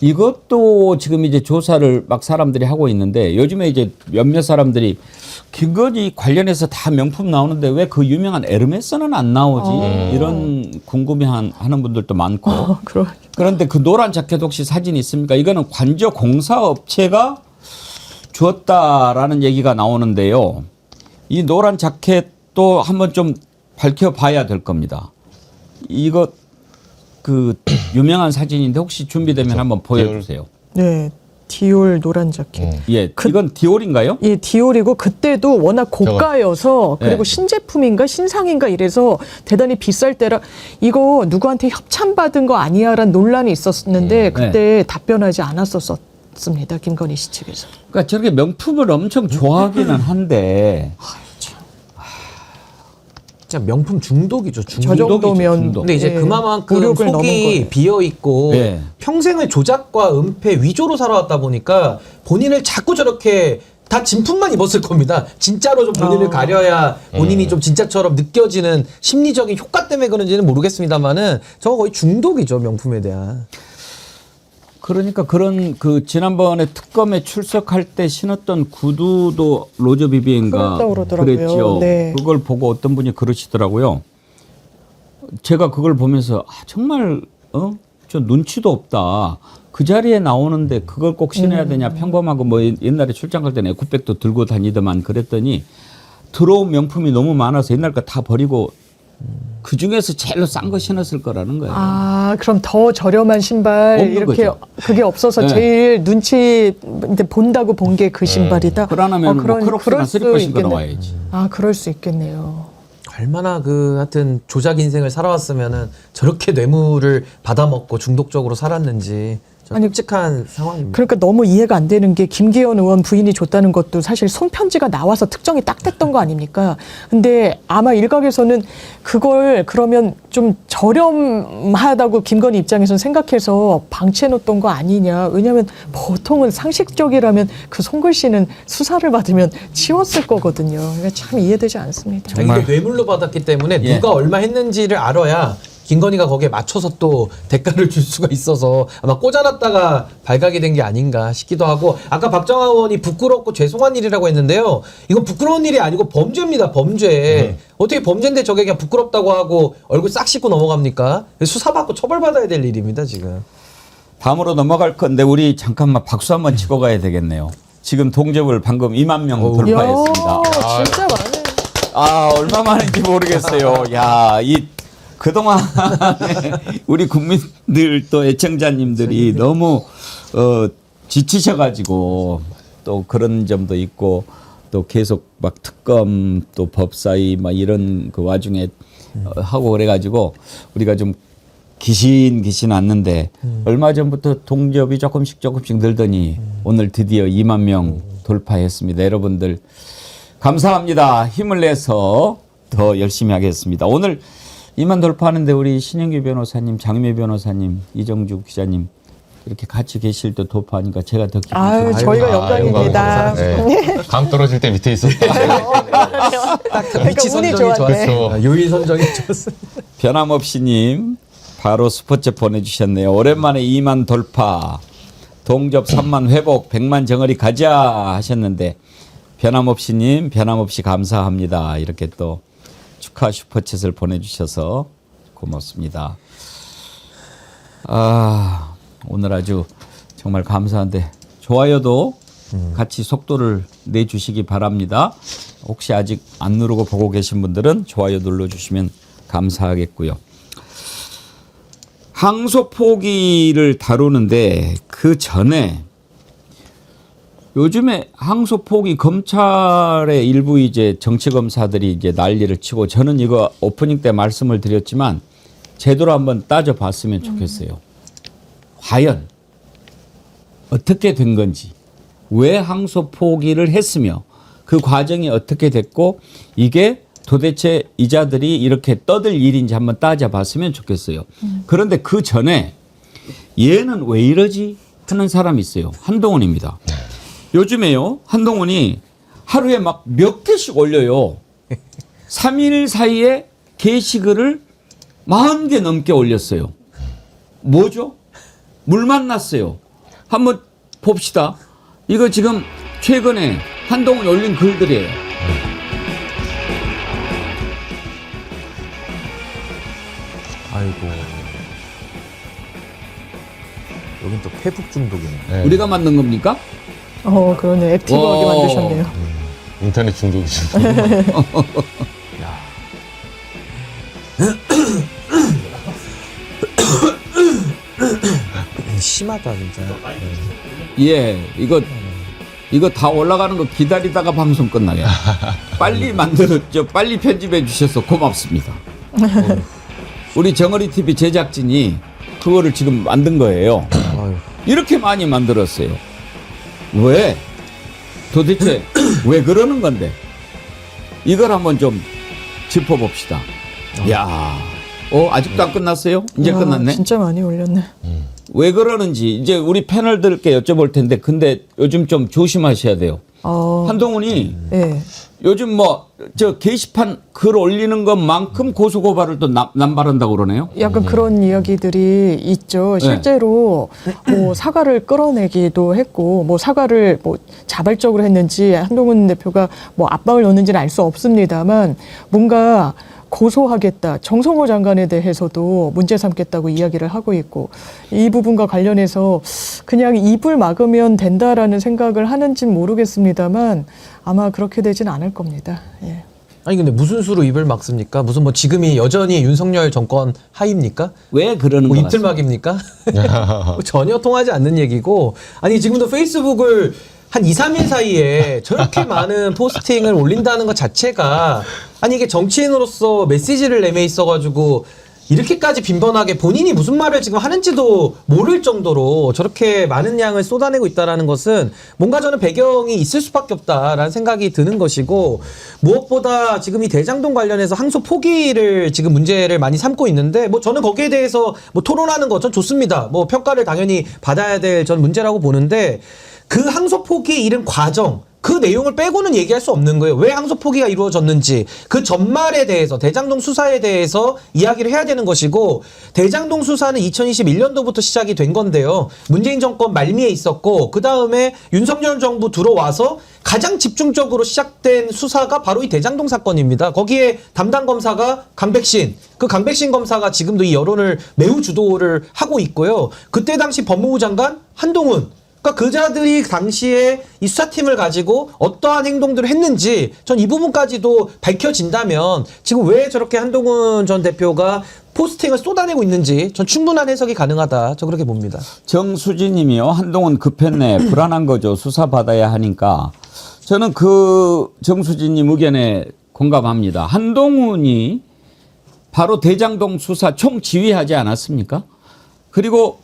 이것도 지금 이제 조사를 막 사람들이 하고 있는데 요즘에 이제 몇몇 사람들이 김건희 관련해서 다 명품 나오는데 왜 그 유명한 에르메스는 안 나오지? 이런 궁금해하는 분들도 많고. 그런데 그 노란 자켓 혹시 사진 있습니까? 이거는 관저 공사업체가 주었다라는 얘기가 나오는데요. 이 노란 자켓도 한번 좀 밝혀봐야 될 겁니다. 이거 그 유명한 사진인데 혹시 준비되면 한번 보여주세요. 네. 디올 노란 자켓. 예, 이건 디올인가요? 예, 디올이고 그때도 워낙 고가여서 그리고 네. 신제품인가 신상인가 이래서 대단히 비쌀 때라 이거 누구한테 협찬받은 거 아니야라는 논란이 있었는데 그때 답변하지 않았었습니다. 김건희 씨 측에서. 그러니까 저렇게 명품을 엄청 좋아하기는 한데 진짜 명품 중독이죠. 저 정도면 중독. 근데 이제 예, 그만큼 굴욕을 넘은 속이 거예요. 비어 있고 네. 평생을 조작과 은폐 위조로 살아왔다 보니까 본인을 자꾸 저렇게 다 진품만 입었을 겁니다. 진짜로 좀 본인을 가려야 본인이 좀 진짜처럼 느껴지는 심리적인 효과 때문에 그런지는 모르겠습니다만은 저거 거의 중독이죠, 명품에 대한. 그러니까 그런 그 지난번에 특검에 출석할 때 신었던 구두도 로저 비비엔가 그랬다고 그러더라고요. 그랬죠. 네. 그걸 보고 어떤 분이 그러시더라고요. 제가 그걸 보면서 정말 저 눈치도 없다. 그 자리에 나오는데 그걸 꼭 신어야 되냐. 평범하고 뭐 옛날에 출장 갈 때는 에코백도 들고 다니더만 그랬더니 들어온 명품이 너무 많아서 옛날 거 다 버리고 그 중에서 제일로 싼 거 신었을 거라는 거예요. 아, 그럼 더 저렴한 신발 없는 이렇게 거죠. 그게 없어서 네. 제일 눈치 본다고 본 게 그 신발이다. 그러나면 뭐 크록스나 그럴 수 슬리퍼 신고 있겠네. 나와야지. 아, 그럴 수 있겠네요. 얼마나 그 하여튼 조작 인생을 살아왔으면은 저렇게 뇌물을 받아먹고 중독적으로 살았는지 아니, 끔찍한 상황입니다. 그러니까 너무 이해가 안 되는 게 김기현 의원 부인이 줬다는 것도 사실 손편지가 나와서 특정이 딱 됐던 거 아닙니까? 근데 아마 일각에서는 그걸 그러면 좀 저렴하다고 김건희 입장에서는 생각해서 방치해놓던 거 아니냐. 왜냐하면 보통은 상식적이라면 그 손글씨는 수사를 받으면 치웠을 거거든요. 그러니까 참 이해되지 않습니다. 아니, 근데 뇌물로 받았기 때문에 예. 누가 얼마 했는지를 알아야 김건희가 거기에 맞춰서 또 대가를 줄 수가 있어서 아마 꽂아놨다가 발각이 된 게 아닌가 싶기도 하고 아까 박정아 의원이 부끄럽고 죄송한 일이라고 했는데요. 이건 부끄러운 일이 아니고 범죄입니다. 범죄. 어떻게 범죄인데 저게 그냥 부끄럽다고 하고 얼굴 싹 씻고 넘어갑니까? 수사받고 처벌받아야 될 일입니다. 지금. 다음으로 넘어갈 건데 우리 잠깐만 박수 한번 치고 가야 되겠네요. 지금 동접을 방금 2만 명 돌파했습니다. 이야, 진짜 많네. 아, 얼마 만인지 모르겠어요. 야, 그동안 우리 국민들 또 애청자님들이 너무 지치셔가지고 또 그런 점도 있고 또 계속 막 특검 또 법사위 막 이런 그 와중에 하고 그래가지고 우리가 좀 기신 왔는데 얼마 전부터 동접이 조금씩 늘더니 오늘 드디어 2만 명 돌파했습니다. 여러분들 감사합니다. 힘을 내서 더 열심히 하겠습니다. 오늘 2만 돌파하는데 우리 신영규 변호사님, 장미 변호사님, 이정주 기자님 이렇게 같이 계실 때 돌파하니까 제가 더 기쁘죠. 아유, 저희가 영광입니다. 네. 감 떨어질 때 밑에 있었다. 그러니까 위치 운이 선정이 좋았네. 좋았어. 아, 요일 선정이 좋았어. 변함없이님 바로 스포츠 보내주셨네요. 오랜만에 2만 돌파, 동접 3만 회복, 100만 정어리 가자 하셨는데 변함없이님 변함없이 감사합니다. 이렇게 또 축하 슈퍼챗을 보내주셔서 고맙습니다. 아, 오늘 아주 정말 감사한데 좋아요도 같이 속도를 내주시기 바랍니다. 혹시 아직 안 누르고 보고 계신 분들은 좋아요 눌러주시면 감사하겠고요. 항소 포기를 다루는데 그 전에 요즘에 항소 포기 검찰의 일부 이제 정치 검사들이 이제 난리를 치고 저는 이거 오프닝 때 말씀을 드렸지만 제대로 한번 따져봤으면 좋겠어요. 과연 어떻게 된 건지, 왜 항소 포기를 했으며 그 과정이 어떻게 됐고 이게 도대체 이자들이 이렇게 떠들 일인지 한번 따져봤으면 좋겠어요. 그런데 그 전에 얘는 왜 이러지 하는 사람이 있어요. 한동훈입니다. 요즘에요, 한동훈이 하루에 막 몇 개씩 올려요. 3일 사이에 게시글을 40개 넘게 올렸어요. 뭐죠? 물 만났어요. 한번 봅시다. 이거 지금 최근에 한동훈이 올린 글들이에요. 아이고. 여긴 또 페북 중독이네. 우리가 만든 겁니까? 그러네. 액티브하게 만드셨네요. 인터넷 중독이죠. 심하다 진짜. 예, 이거 다 올라가는 거 기다리다가 방송 끝나요. 빨리 만들었죠. 빨리 편집해 주셔서 고맙습니다. 우리 정어리 TV 제작진이 그거를 지금 만든 거예요. 이렇게 많이 만들었어요. 왜? 도대체 왜 그러는 건데? 이걸 한번 좀 짚어봅시다. 야, 아직도 안 끝났어요? 이제 끝났네. 진짜 많이 올렸네. 왜 그러는지 이제 우리 패널들께 여쭤볼 텐데, 근데 요즘 좀 조심하셔야 돼요. 한동훈이 네. 요즘 저 게시판 글 올리는 것만큼 고소고발을 또 남발한다고 그러네요. 약간 그런 이야기들이 있죠. 실제로 뭐 사과를 끌어내기도 했고, 뭐 사과를 뭐 자발적으로 했는지 한동훈 대표가 뭐 압박을 넣는지는 알 수 없습니다만 뭔가 고소하겠다. 정성호 장관에 대해서도 문제 삼겠다고 이야기를 하고 있고, 이 부분과 관련해서 그냥 입을 막으면 된다라는 생각을 하는지는 모르겠습니다만 아마 그렇게 되진 않을 겁니다. 예. 아니 근데 무슨 수로 입을 막습니까? 무슨 뭐 지금이 여전히 윤석열 정권 하입니까? 왜 그러는 뭐 거 이틀막입니까? 전혀 통하지 않는 얘기고, 아니 지금도 페이스북을 한 2, 3일 사이에 저렇게 많은 포스팅을 올린다는 것 자체가, 아니 이게 정치인으로서 메시지를 내며 있어가지고 이렇게까지 빈번하게 본인이 무슨 말을 지금 하는지도 모를 정도로 저렇게 많은 양을 쏟아내고 있다는 것은 뭔가 저는 배경이 있을 수밖에 없다라는 생각이 드는 것이고, 무엇보다 지금 이 대장동 관련해서 항소 포기를 지금 문제를 많이 삼고 있는데, 뭐 저는 거기에 대해서 뭐 토론하는 거 전 좋습니다. 뭐 평가를 당연히 받아야 될 전 문제라고 보는데, 그 항소 포기에 이른 과정, 그 내용을 빼고는 얘기할 수 없는 거예요. 왜 항소 포기가 이루어졌는지, 그 전말에 대해서, 대장동 수사에 대해서 이야기를 해야 되는 것이고, 대장동 수사는 2021년도부터 시작이 된 건데요. 문재인 정권 말미에 있었고, 그 다음에 윤석열 정부 들어와서 가장 집중적으로 시작된 수사가 바로 이 대장동 사건입니다. 거기에 담당 검사가 강백신, 그 강백신 검사가 지금도 이 여론을 매우 주도를 하고 있고요. 그때 당시 법무부 장관 한동훈, 그러니까 그자들이 당시에 이 수사팀을 가지고 어떠한 행동들을 했는지 전 이 부분까지도 밝혀진다면 지금 왜 저렇게 한동훈 전 대표가 포스팅을 쏟아내고 있는지 전 충분한 해석이 가능하다. 저 그렇게 봅니다. 정수진 님이요. 한동훈 급했네. 불안한 거죠. 수사받아야 하니까. 저는 그 정수진 님 의견에 공감합니다. 한동훈이 바로 대장동 수사 총지휘하지 않았습니까? 그리고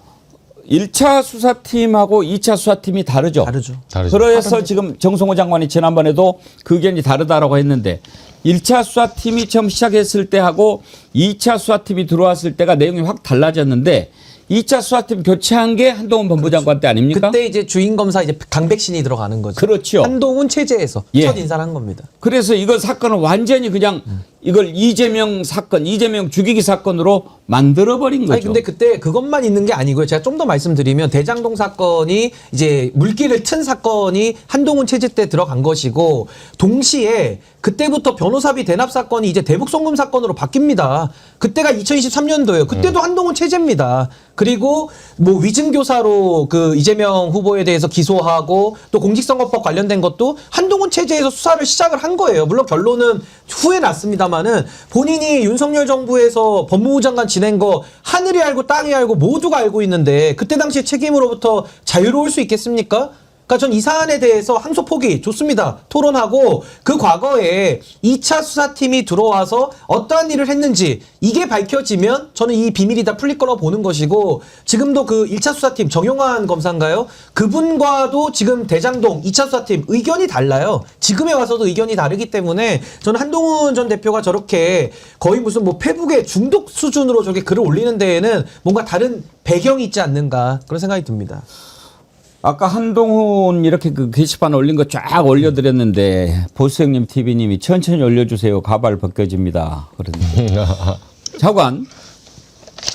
1차 수사팀하고 2차 수사팀이 다르죠. 다르죠. 그래서 지금 정성호 장관이 지난번에도 그 의견이 다르다라고 했는데, 1차 수사팀이 처음 시작했을 때하고 2차 수사팀이 들어왔을 때가 내용이 확 달라졌는데, 2차 수사팀 교체한 게 한동훈 법무장관 때 아닙니까? 그때 이제 주인 검사 이제 강백신이 들어가는 거죠. 그렇죠. 한동훈 체제에서 첫 인사를 한 겁니다. 그래서 이거 사건은 완전히 그냥 이걸 이재명 사건, 이재명 죽이기 사건으로 만들어버린 거죠. 아니 근데 그때 그것만 있는 게 아니고요. 제가 좀 더 말씀드리면 대장동 사건이 이제 물기를 튼 사건이 한동훈 체제 때 들어간 것이고, 동시에 그때부터 변호사비 대납 사건이 이제 대북 송금 사건으로 바뀝니다. 그때가 2023년도예요. 그때도 한동훈 체제입니다. 그리고 뭐 위증교사로 그 이재명 후보에 대해서 기소하고, 또 공직선거법 관련된 것도 한동훈 체제에서 수사를 시작을 한 거예요. 물론 결론은 후에 났습니다만은, 본인이 윤석열 정부에서 법무부 장관 지낸 거 하늘이 알고 땅이 알고 모두가 알고 있는데 그때 당시 책임으로부터 자유로울 수 있겠습니까? 그러니까 전 이 사안에 대해서 항소 포기 좋습니다. 토론하고, 그 과거에 2차 수사팀이 들어와서 어떠한 일을 했는지 이게 밝혀지면 저는 이 비밀이 다 풀릴 거라고 보는 것이고, 지금도 그 1차 수사팀 정용환 검사인가요? 그분과도 지금 대장동 2차 수사팀 의견이 달라요. 지금에 와서도 의견이 다르기 때문에 저는 한동훈 전 대표가 저렇게 거의 무슨 뭐 페북의 중독 수준으로 저렇게 글을 올리는 데에는 뭔가 다른 배경이 있지 않는가, 그런 생각이 듭니다. 아까 한동훈 이렇게 그 게시판 올린 거 쫙 올려드렸는데, 보수형님 TV님이 천천히 올려주세요. 가발 벗겨집니다. 그런데 장관,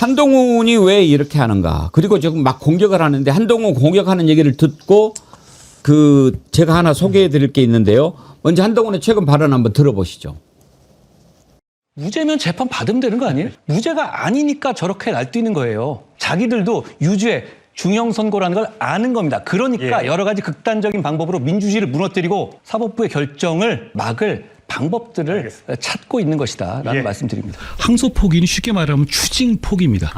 한동훈이 왜 이렇게 하는가? 그리고 지금 막 공격을 하는데, 한동훈 공격하는 얘기를 듣고 제가 하나 소개해드릴 게 있는데요. 먼저 한동훈의 최근 발언 한번 들어보시죠. 무죄면 재판 받으면 되는 거 아니에요? 무죄가 아니니까 저렇게 날뛰는 거예요. 자기들도 유죄, 중형 선고라는 걸 아는 겁니다. 그러니까 여러 가지 극단적인 방법으로 민주주의를 무너뜨리고 사법부의 결정을 막을 방법들을 찾고 있는 것이다라는 말씀드립니다. 항소 포기는 쉽게 말하면 추징 포기입니다.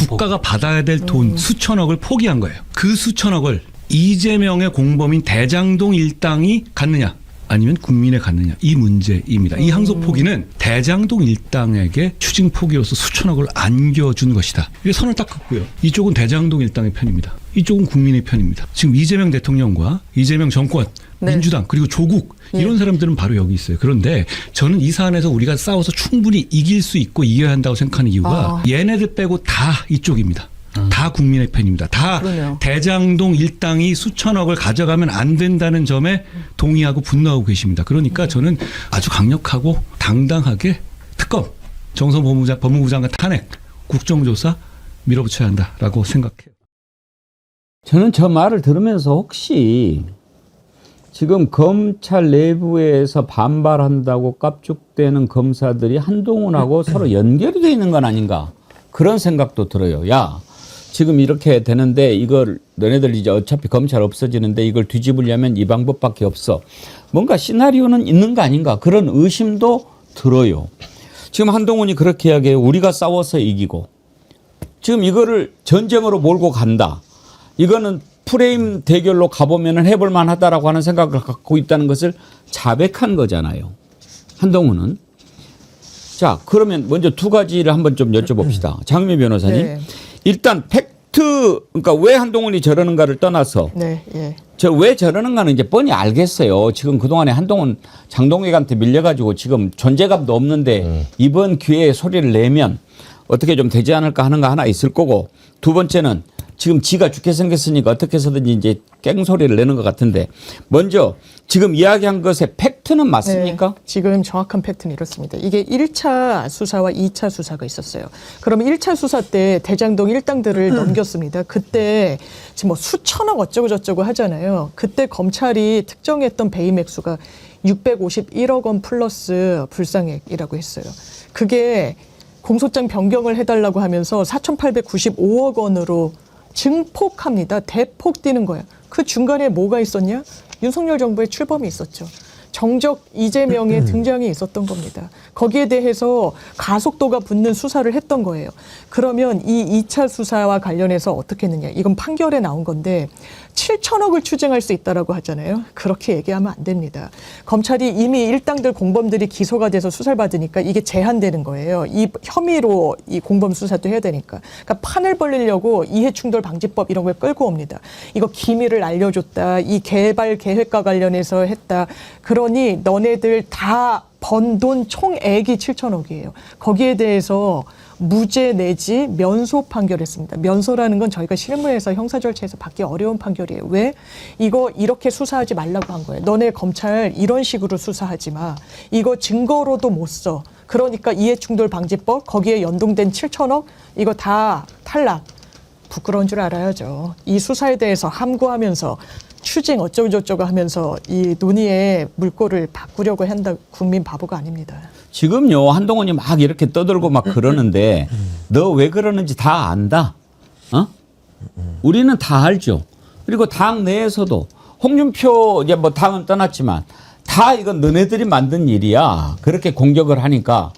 국가가 받아야 될 돈 수천억을 포기한 거예요. 그 수천억을 이재명의 공범인 대장동 일당이 갖느냐 아니면 국민에 갖느냐 이 문제입니다. 이 항소 포기는 대장동 일당에게 추징 포기로서 수천억을 안겨준 것이다. 이게 선을 딱 긋고요. 이쪽은 대장동 일당의 편입니다. 이쪽은 국민의 편입니다. 지금 이재명 대통령과 이재명 정권, 민주당 그리고 조국 이런 사람들은 바로 여기 있어요. 그런데 저는 이 사안에서 우리가 싸워서 충분히 이길 수 있고 이겨야 한다고 생각하는 이유가 얘네들 빼고 다 이쪽입니다. 다 국민의 편입니다. 다 그러네요. 대장동 일당이 수천억을 가져가면 안 된다는 점에 동의하고 분노하고 계십니다. 그러니까 저는 아주 강력하고 당당하게 특검, 정성 법무부 장관 탄핵, 국정조사 밀어붙여야 한다라고 생각해요. 저는 저 말을 들으면서 혹시 지금 검찰 내부에서 반발한다고 깝죽대는 검사들이 한동훈하고 서로 연결이 돼 있는 건 아닌가 그런 생각도 들어요. 야, 지금 이렇게 되는데 이걸 너네들 이제 어차피 검찰 없어지는데 이걸 뒤집으려면 이 방법밖에 없어. 뭔가 시나리오는 있는 거 아닌가 그런 의심도 들어요. 지금 한동훈이 그렇게 이야기해요. 우리가 싸워서 이기고 지금 이거를 전쟁으로 몰고 간다. 이거는 프레임 대결로 가보면 해볼 만하다라고 하는 생각을 갖고 있다는 것을 자백한 거잖아요. 한동훈은. 자, 그러면 먼저 두 가지를 한번 좀 여쭤봅시다. 장미 변호사님. 네. 일단 팩트, 그러니까 왜 한동훈이 저러는가를 떠나서 저 왜 저러는가는 이제 뻔히 알겠어요. 지금 그동안에 한동훈 장동혁한테 밀려가지고 지금 존재감도 없는데 이번 기회에 소리를 내면 어떻게 좀 되지 않을까 하는 거 하나 있을 거고 두 번째는 지금 지가 죽게 생겼으니까 어떻게 해서든지 이제 깽소리를 내는 것 같은데 먼저 지금 이야기한 것의 팩트는 맞습니까? 네, 지금 정확한 팩트는 이렇습니다. 이게 1차 수사와 2차 수사가 있었어요. 그러면 1차 수사 때 대장동 일당들을 넘겼습니다. 그때 지금 뭐 수천억 어쩌고 저쩌고 하잖아요. 그때 검찰이 특정했던 배임 액수가 651억 원 플러스 불상액이라고 했어요. 그게 공소장 변경을 해달라고 하면서 4,895억 원으로 증폭합니다. 대폭 뛰는 거야. 그 중간에 뭐가 있었냐? 윤석열 정부의 출범이 있었죠. 정적 이재명의 등장이 있었던 겁니다. 거기에 대해서 가속도가 붙는 수사를 했던 거예요. 그러면 이 2차 수사와 관련해서 어떻게 했느냐. 이건 판결에 나온 건데 7천억을 추징할 수 있다라고 하잖아요. 그렇게 얘기하면 안 됩니다. 검찰이 이미 일당들 공범들이 기소가 돼서 수사를 받으니까 이게 제한되는 거예요. 이 혐의로 이 공범 수사도 해야 되니까. 그러니까 판을 벌리려고 이해충돌 방지법 이런 걸 끌고 옵니다. 이거 기밀을 알려줬다. 이 개발 계획과 관련해서 했다. 그러니 너네들 다 번 돈 총액이 7천억이에요. 거기에 대해서 무죄 내지 면소 판결했습니다. 면소라는 건 저희가 실무에서 형사 절차에서 받기 어려운 판결이에요. 왜? 이거 이렇게 수사하지 말라고 한 거예요. 너네 검찰 이런 식으로 수사하지 마. 이거 증거로도 못 써. 그러니까 이해충돌 방지법 거기에 연동된 7천억 이거 다 탈락. 부끄러운 줄 알아야죠. 이 수사에 대해서 함구하면서 추징 어쩌고 저쩌고 하면서 이 논의의 물꼬를 바꾸려고 한다. 국민 바보가 아닙니다. 지금요 한동훈이 막 이렇게 떠들고 막 그러는데 너 왜 그러는지 다 안다. 어? 우리는 다 알죠. 그리고 당 내에서도 홍준표 이제 뭐 당은 떠났지만 다 이건 너네들이 만든 일이야. 그렇게 공격을 하니까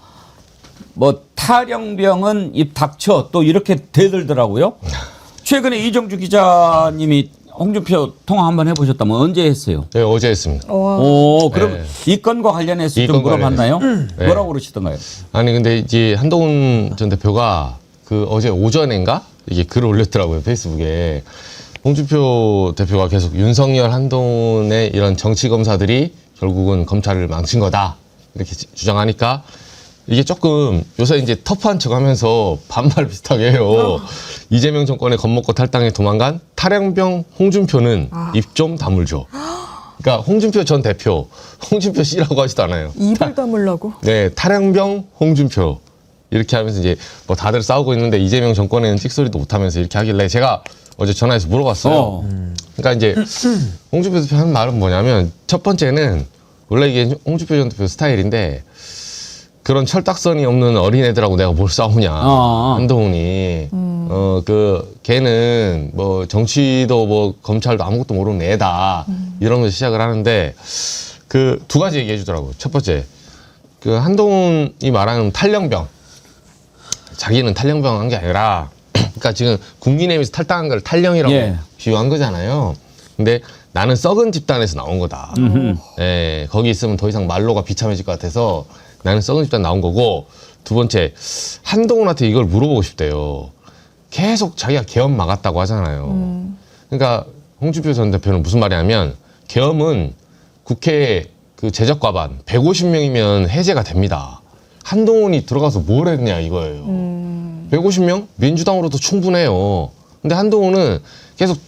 뭐 탈영병은 입 닥쳐 또 이렇게 대들더라고요. 최근에 이정주 기자님이 홍준표 통화 한번 해보셨다면 언제 했어요? 네, 어제 했습니다. 그럼 네. 이 건과 관련해서 이 좀 건과 물어봤나요? 네. 뭐라고 그러시던가요? 아니 근데 이제 한동훈 전 대표가 그 어제 오전인가 이게 글을 올렸더라고요 페이스북에. 홍준표 대표가 계속 윤석열 한동훈의 이런 정치 검사들이 결국은 검찰을 망친 거다 이렇게 주장하니까 이게 조금 요새 이제 터프한 척하면서 반말 비슷하게 해요. 이재명 정권에 겁먹고 탈당해 도망간 탈영병 홍준표는 입 좀 다물죠. 그러니까 홍준표 전 대표, 홍준표 씨라고 하지도 않아요. 입을 다물라고? 네, 탈영병 홍준표 이렇게 하면서 이제 뭐 다들 싸우고 있는데 이재명 정권에는 찍소리도 못하면서 이렇게 하길래 제가 어제 전화해서 물어봤어요. 그러니까 이제 홍준표 대표 하는 말은 뭐냐면 첫 번째는 원래 이게 홍준표 전 대표 스타일인데. 그런 철딱선이 없는 어린애들하고 내가 뭘 싸우냐. 한동훈이. 걔는 뭐 정치도 뭐 검찰도 아무것도 모르는 애다. 이러면서 시작을 하는데 그 두 가지 얘기해 주더라고요. 첫 번째. 그 한동훈이 말하는 탈령병, 자기는 탈령병 한 게 아니라, 그러니까 지금 국민의힘에서 탈당한 걸 탈령이라고 예. 비유한 거잖아요. 근데 나는 썩은 집단에서 나온 거다. 예, 거기 있으면 더 이상 말로가 비참해질 것 같아서 나는 썩은 집단 나온 거고, 두 번째, 한동훈한테 이걸 물어보고 싶대요. 계속 자기가 계엄 막았다고 하잖아요. 그러니까 홍준표 전 대표는 무슨 말이냐면, 계엄은 국회 그 제적과반 150명이면 해제가 됩니다. 한동훈이 들어가서 뭘 했냐 이거예요. 150명? 민주당으로도 충분해요. 근데 한동훈은 계속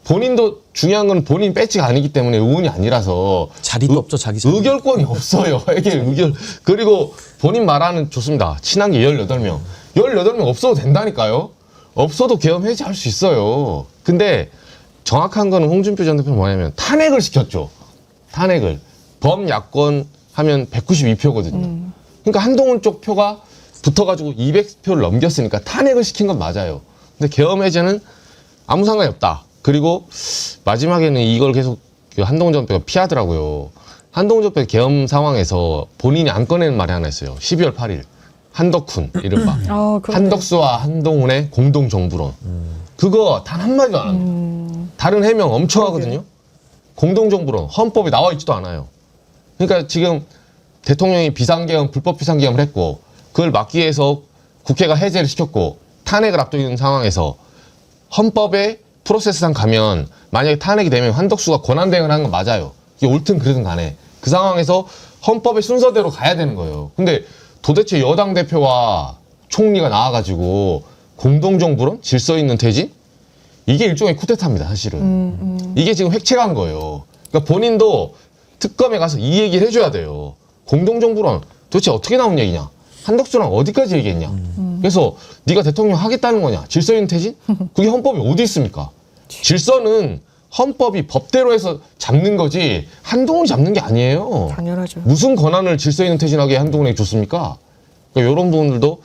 본인도 중요한 건 본인 배지가 아니기 때문에 의원이 아니라서 자리도 없죠, 자기 자리. 의결권이 없어요. 이게 그리고 본인 말하는 좋습니다. 친한 게 18명. 18명 없어도 된다니까요. 없어도 계엄 해제할 수 있어요. 근데 정확한 거는 홍준표 전 대표는 뭐냐면 탄핵을 시켰죠. 탄핵을. 범야권 하면 192표거든요. 그러니까 한동훈 쪽 표가 붙어가지고 200표를 넘겼으니까 탄핵을 시킨 건 맞아요. 근데 계엄 해제는 아무 상관이 없다. 그리고 마지막에는 이걸 계속 한동훈 전 대표가 피하더라고요. 한동훈 전 대표 계엄 상황에서 본인이 안 꺼내는 말이 하나 있어요. 12월 8일 한덕훈 이른바 한덕수와 한동훈의 공동정부론. 그거 단 한마디도 안 합니다. 다른 해명 엄청 하거든요. 공동정부론 헌법에 나와 있지도 않아요. 그러니까 지금 대통령이 비상계엄, 불법 비상계엄을 했고 그걸 막기 위해서 국회가 해제를 시켰고 탄핵을 앞두고 있는 상황에서 헌법에 프로세스상 가면 만약에 탄핵이 되면 한덕수가 권한대행을 하는 건 맞아요. 이게 옳든 그르든 간에 그 상황에서 헌법의 순서대로 가야 되는 거예요. 근데 도대체 여당 대표와 총리가 나와가지고 공동정부론? 질서 있는 퇴진? 이게 일종의 쿠데타입니다, 사실은. 이게 지금 획책한 거예요. 그러니까 본인도 특검에 가서 이 얘기를 해줘야 돼요. 공동정부론 도대체 어떻게 나온 얘기냐? 한덕수랑 어디까지 얘기했냐? 그래서 네가 대통령 하겠다는 거냐? 질서 있는 퇴진? 그게 헌법에 어디 있습니까? 질서는 헌법이 법대로 해서 잡는 거지 한동훈이 잡는 게 아니에요. 당연하죠. 무슨 권한을 질서 있는 퇴진하게 한동훈에게 줬습니까? 그러니까 이런 부분들도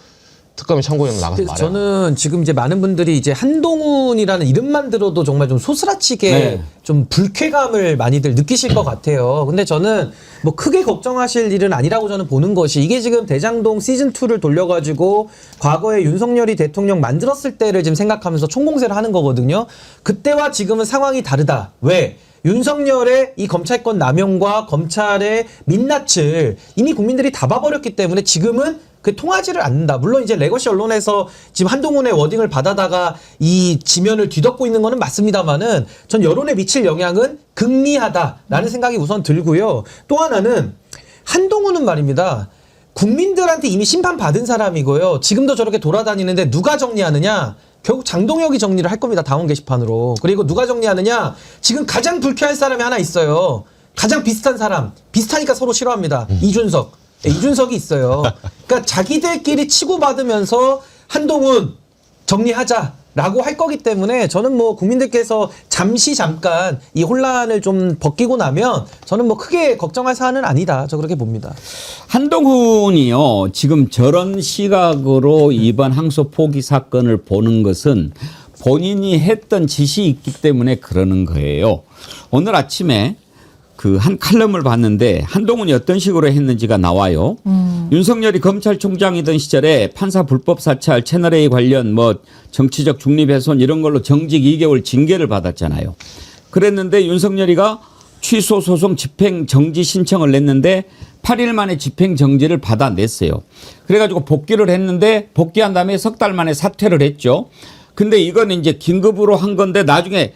특검이 참고해서 나가서 말해요. 저는 지금 이제 많은 분들이 이제 한동훈이라는 이름만 들어도 정말 좀 소스라치게 네. 좀 불쾌감을 많이들 느끼실 것 같아요. 근데 저는 뭐 크게 걱정하실 일은 아니라고 저는 보는 것이 이게 지금 대장동 시즌2를 돌려가지고 과거에 윤석열이 대통령 만들었을 때를 지금 생각하면서 총공세를 하는 거거든요. 그때와 지금은 상황이 다르다. 왜? 윤석열의 이 검찰권 남용과 검찰의 민낯을 이미 국민들이 다 봐버렸기 때문에 지금은 그 통하지를 않는다. 물론 이제 레거시 언론에서 지금 한동훈의 워딩을 받아다가 이 지면을 뒤덮고 있는 거는 맞습니다만은 전 여론에 미칠 영향은 극미하다라는 생각이 우선 들고요. 또 하나는 한동훈은 말입니다. 국민들한테 이미 심판받은 사람이고요. 지금도 저렇게 돌아다니는데 누가 정리하느냐? 결국 장동혁이 정리를 할 겁니다. 당원 게시판으로. 그리고 누가 정리하느냐? 지금 가장 불쾌할 사람이 하나 있어요. 가장 비슷한 사람. 비슷하니까 서로 싫어합니다. 이준석. 네, 이준석이 있어요. 그러니까 자기들끼리 치고받으면서 한동훈 정리하자라고 할 거기 때문에 저는 뭐 국민들께서 잠깐 이 혼란을 좀 벗기고 나면 저는 뭐 크게 걱정할 사안은 아니다. 저 그렇게 봅니다. 한동훈이요, 지금 저런 시각으로 이번 항소 포기 사건을 보는 것은 본인이 했던 짓이 있기 때문에 그러는 거예요. 오늘 아침에 그 한 칼럼을 봤는데 한동훈이 어떤 식으로 했는지가 나와요. 윤석열이 검찰총장이던 시절에 판사 불법 사찰, 채널A 관련 뭐 정치적 중립훼손 이런 걸로 정직 2개월 징계를 받았잖아요. 그랬는데 윤석열이가 취소 소송 집행 정지 신청을 냈는데 8일 만에 집행 정지를 받아냈어요. 그래가지고 복귀를 했는데 복귀한 다음에 석 달 만에 사퇴를 했죠. 근데 이건 이제 긴급으로 한 건데 나중에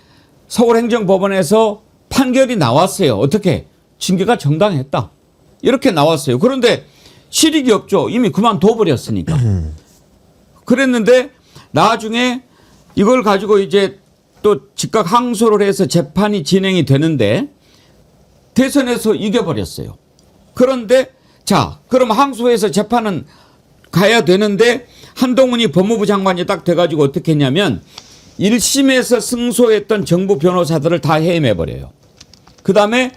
서울행정법원에서 판결이 나왔어요. 어떻게? 징계가 정당했다. 이렇게 나왔어요. 그런데 실익이 없죠. 이미 그만둬 버렸으니까. 그랬는데 나중에 이걸 가지고 이제 또 즉각 항소를 해서 재판이 진행이 되는데 대선에서 이겨버렸어요. 그런데 자, 그럼 항소해서 재판은 가야 되는데 한동훈이 법무부 장관이 딱 돼가지고 어떻게 했냐면 1심에서 승소했던 정부 변호사들을 다 해임해버려요. 그 다음에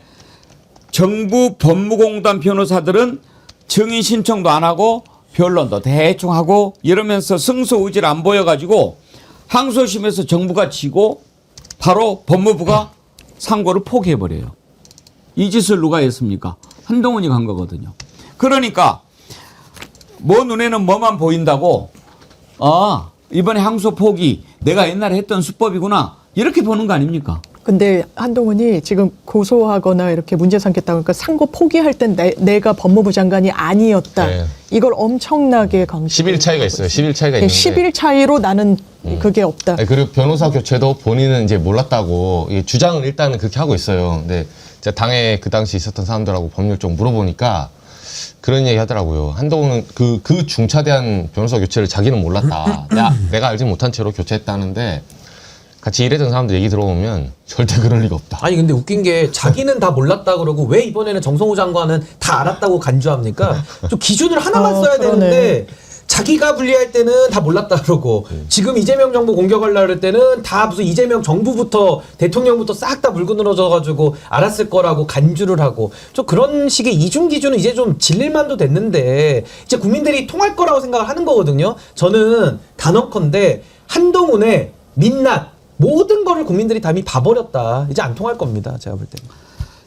정부 법무공단 변호사들은 증인 신청도 안 하고 변론도 대충 하고 이러면서 승소 의지를 안 보여가지고 항소심에서 정부가 지고 바로 법무부가 상고를 포기해버려요. 이 짓을 누가 했습니까? 한동훈이 간 거거든요. 그러니까 뭐 눈에는 뭐만 보인다고? 아, 이번에 항소 포기 내가 옛날에 했던 수법이구나. 이렇게 보는 거 아닙니까? 근데 한동훈이 지금 고소하거나 이렇게 문제 삼겠다고 하니까 상고 포기할 땐 내가 법무부 장관이 아니었다. 네. 이걸 엄청나게 강조. 10일 차이가 있어요. 10일 차이가 있는데. 10일 차이로 나는 그게 없다. 아니, 그리고 변호사 교체도 본인은 이제 몰랐다고 이 주장을 일단은 그렇게 하고 있어요. 근데 제가 당에 그 당시 있었던 사람들하고 법률 좀 물어보니까 그런 얘기 하더라고요. 한동훈은 그 중차대한 변호사 교체를 자기는 몰랐다. 내가 알지 못한 채로 교체했다는데 같이 일했던 사람들 얘기 들어보면 절대 그럴 리가 없다. 아니 근데 웃긴 게 자기는 다 몰랐다 그러고 왜 이번에는 정성호 장관은 다 알았다고 간주합니까? 좀 기준을 하나만 써야 그러네. 되는데 자기가 분리할 때는 다 몰랐다 그러고 지금 이재명 정부 공격하려고 할 때는 다 무슨 이재명 정부부터 대통령부터 싹 다 물고 늘어져가지고 알았을 거라고 간주를 하고 좀 그런 식의 이중 기준은 이제 좀 질릴만도 됐는데 이제 국민들이 통할 거라고 생각을 하는 거거든요. 저는 단언컨대 한동훈의 민낯 모든 거를 국민들이 다 이미 봐버렸다. 이제 안 통할 겁니다. 제가 볼 때.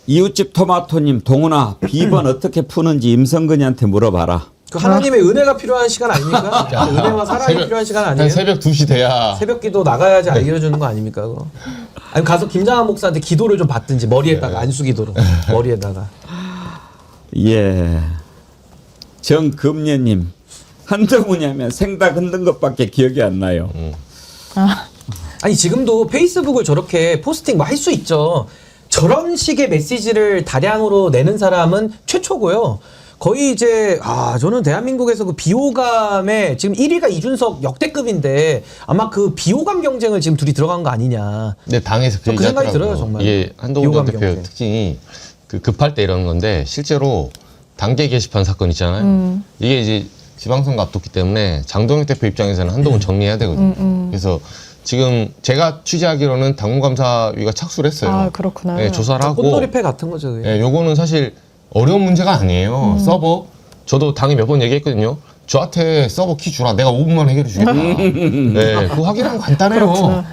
이웃집 토마토님, 동훈아, 비번 어떻게 푸는지 임성근이한테 물어봐라. 그 하나님의 은혜가 필요한 시간 아닙니까? 은혜와 사랑이 필요한 시간 아니에요? 한 새벽 2시 돼야. 새벽 기도 나가야지 알려주는 거 아닙니까? 그거? 아니 가서 김장한 목사한테 기도를 좀 받든지 머리에다가 안수 기도로 머리에다가. 예. 정금녀님, 한동훈이 하면 생닭 흔든 것밖에 기억이 안 나요. 아니 지금도 페이스북을 저렇게 포스팅 뭐 할 수 있죠. 저런 식의 메시지를 다량으로 내는 사람은 최초고요. 거의 이제 저는 대한민국에서 그 비호감에 지금 1위가 이준석 역대급인데 아마 그 비호감 경쟁을 지금 둘이 들어간 거 아니냐. 근데 당에서 그 생각이 들어요 정말. 이게 한동훈 전 비호감 대표의 경쟁. 특징이 그 급할 때 이러는 건데 실제로 단계 게시판 사건 있잖아요. 이게 이제 지방선거 앞뒀기 때문에 장동혁 대표 입장에서는 한동훈 정리해야 되거든요. 그래서 지금 제가 취재하기로는 당무감사위가 착수를 했어요. 아, 그렇구나. 네, 조사를 하고. 꽃놀이패 같은 거죠. 그게. 네, 요거는 사실 어려운 문제가 아니에요. 서버 저도 당에 몇 번 얘기했거든요. 저한테 서버 키 주라. 내가 5분만 해결해 주겠다. 네, 그거 확인하면 간단해요. 그렇구나.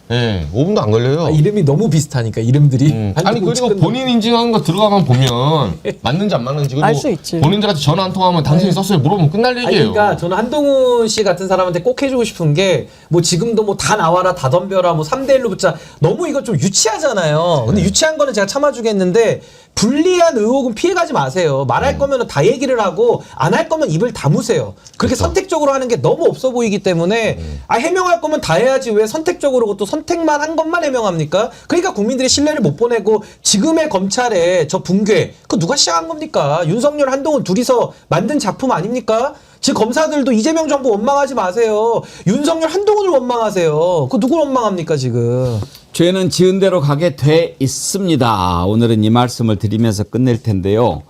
네, 5분도 안 걸려요. 이름이 너무 비슷하니까 이름들이. 아니 그리고 본인 인증한 거 들어가만 보면 맞는지 안 맞는지 그리고 알 수 있지. 본인들한테 전화 한 통하면 당신이 썼어요 물어보면 끝날 아니, 얘기예요. 그러니까 저는 한동훈 씨 같은 사람한테 꼭 해주고 싶은 게 뭐 지금도 뭐 다 나와라 다 덤벼라 뭐 3대1로 붙자 너무 이거 좀 유치하잖아요. 근데 유치한 거는 제가 참아주겠는데 불리한 의혹은 피해가지 마세요. 말할 거면 다 얘기를 하고 안 할 거면 입을 다무세요. 그렇게 선택적으로 하는 게 너무 없어 보이기 때문에 해명할 거면 다 해야지 왜 선택적으로 그것도 선택만 한 것만 해명합니까? 그러니까 국민들이 신뢰를 못 보내고 지금의 검찰의 저 붕괴 그거 누가 시작한 겁니까? 윤석열 한동훈 둘이서 만든 작품 아닙니까? 지금 검사들도 이재명 정부 원망하지 마세요. 윤석열 한동훈을 원망하세요. 그 누굴 원망합니까 지금? 죄는 지은 대로 가게 돼 있습니다. 오늘은 이 말씀을 드리면서 끝낼 텐데요.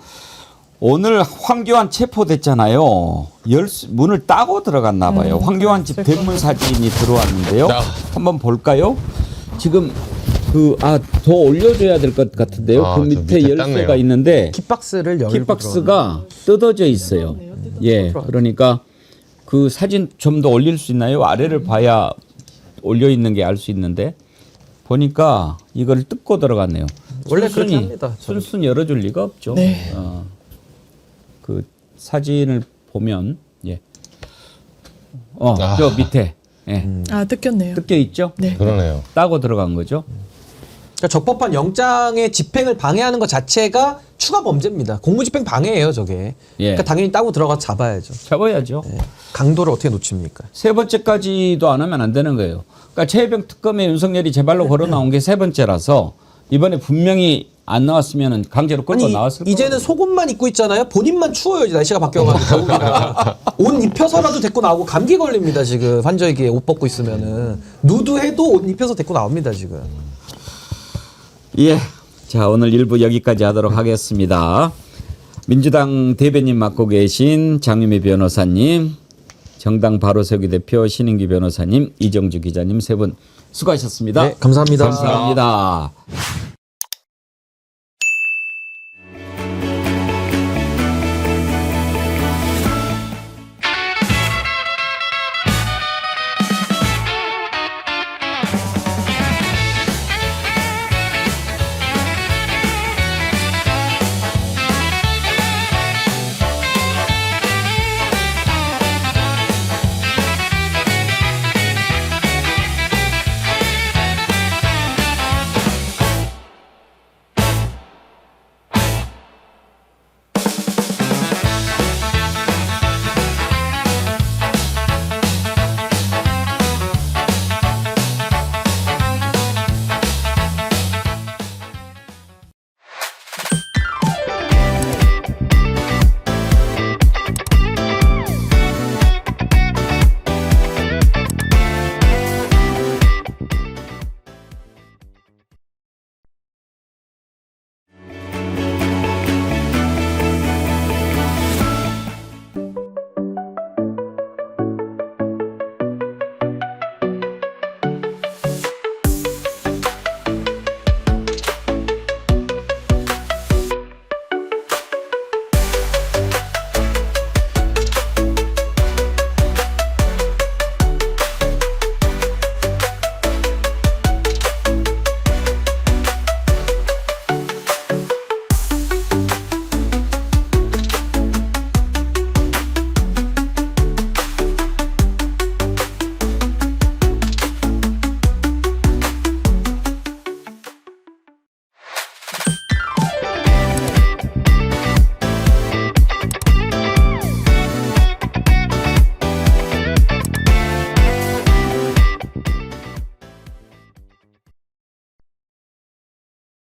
오늘 황교안 체포됐잖아요. 문을 따고 들어갔나 봐요. 황교안 집 대문 사진이 들어왔는데요. 한번 볼까요? 지금 더 올려줘야 될 것 같은데요. 그 밑에 열쇠가 땄네요. 있는데 kit박스를 열고 kit박스가 뜯어져 있어요. 예, 그러니까 그 사진 좀 더 올릴 수 있나요? 아래를 봐야 올려 있는 게 알 수 있는데 보니까 이걸 뜯고 들어갔네요. 원래 그렇게 합니다. 순순히 열어줄 리가 없죠. 네. 그 사진을 보면 저 밑에 뜯겼네요. 뜯겨 있죠. 네. 그러네요. 따고 들어간 거죠. 그러니까 적법한 영장의 집행을 방해하는 것 자체가 추가 범죄입니다. 공무집행 방해예요, 저게. 그러니까 당연히 따고 들어가서 잡아야죠. 잡아야죠. 네. 강도를 어떻게 놓칩니까? 세 번째까지도 안 하면 안 되는 거예요. 그러니까 최혜병 특검에 윤석열이 제 발로 걸어 나온 게 세 번째라서 이번에 분명히 안 나왔으면 강제로 끌고 나왔을 거예요. 이제는 속옷만 입고 있잖아요. 본인만 추워요. 이제 날씨가 바뀌어가지고 겨울이라. 옷 입혀서라도 데리고 나오고 감기 걸립니다. 지금 환절기에 옷 벗고 있으면은 누드해도 옷 입혀서 데리고 나옵니다. 지금. 예. 자, 오늘 1부 여기까지 하도록 하겠습니다. 민주당 대변인 맡고 계신 장유미 변호사님, 정당 바로세우기 대표 신인규 변호사님, 이정주 기자님 세 분 수고하셨습니다. 네, 감사합니다. 감사합니다.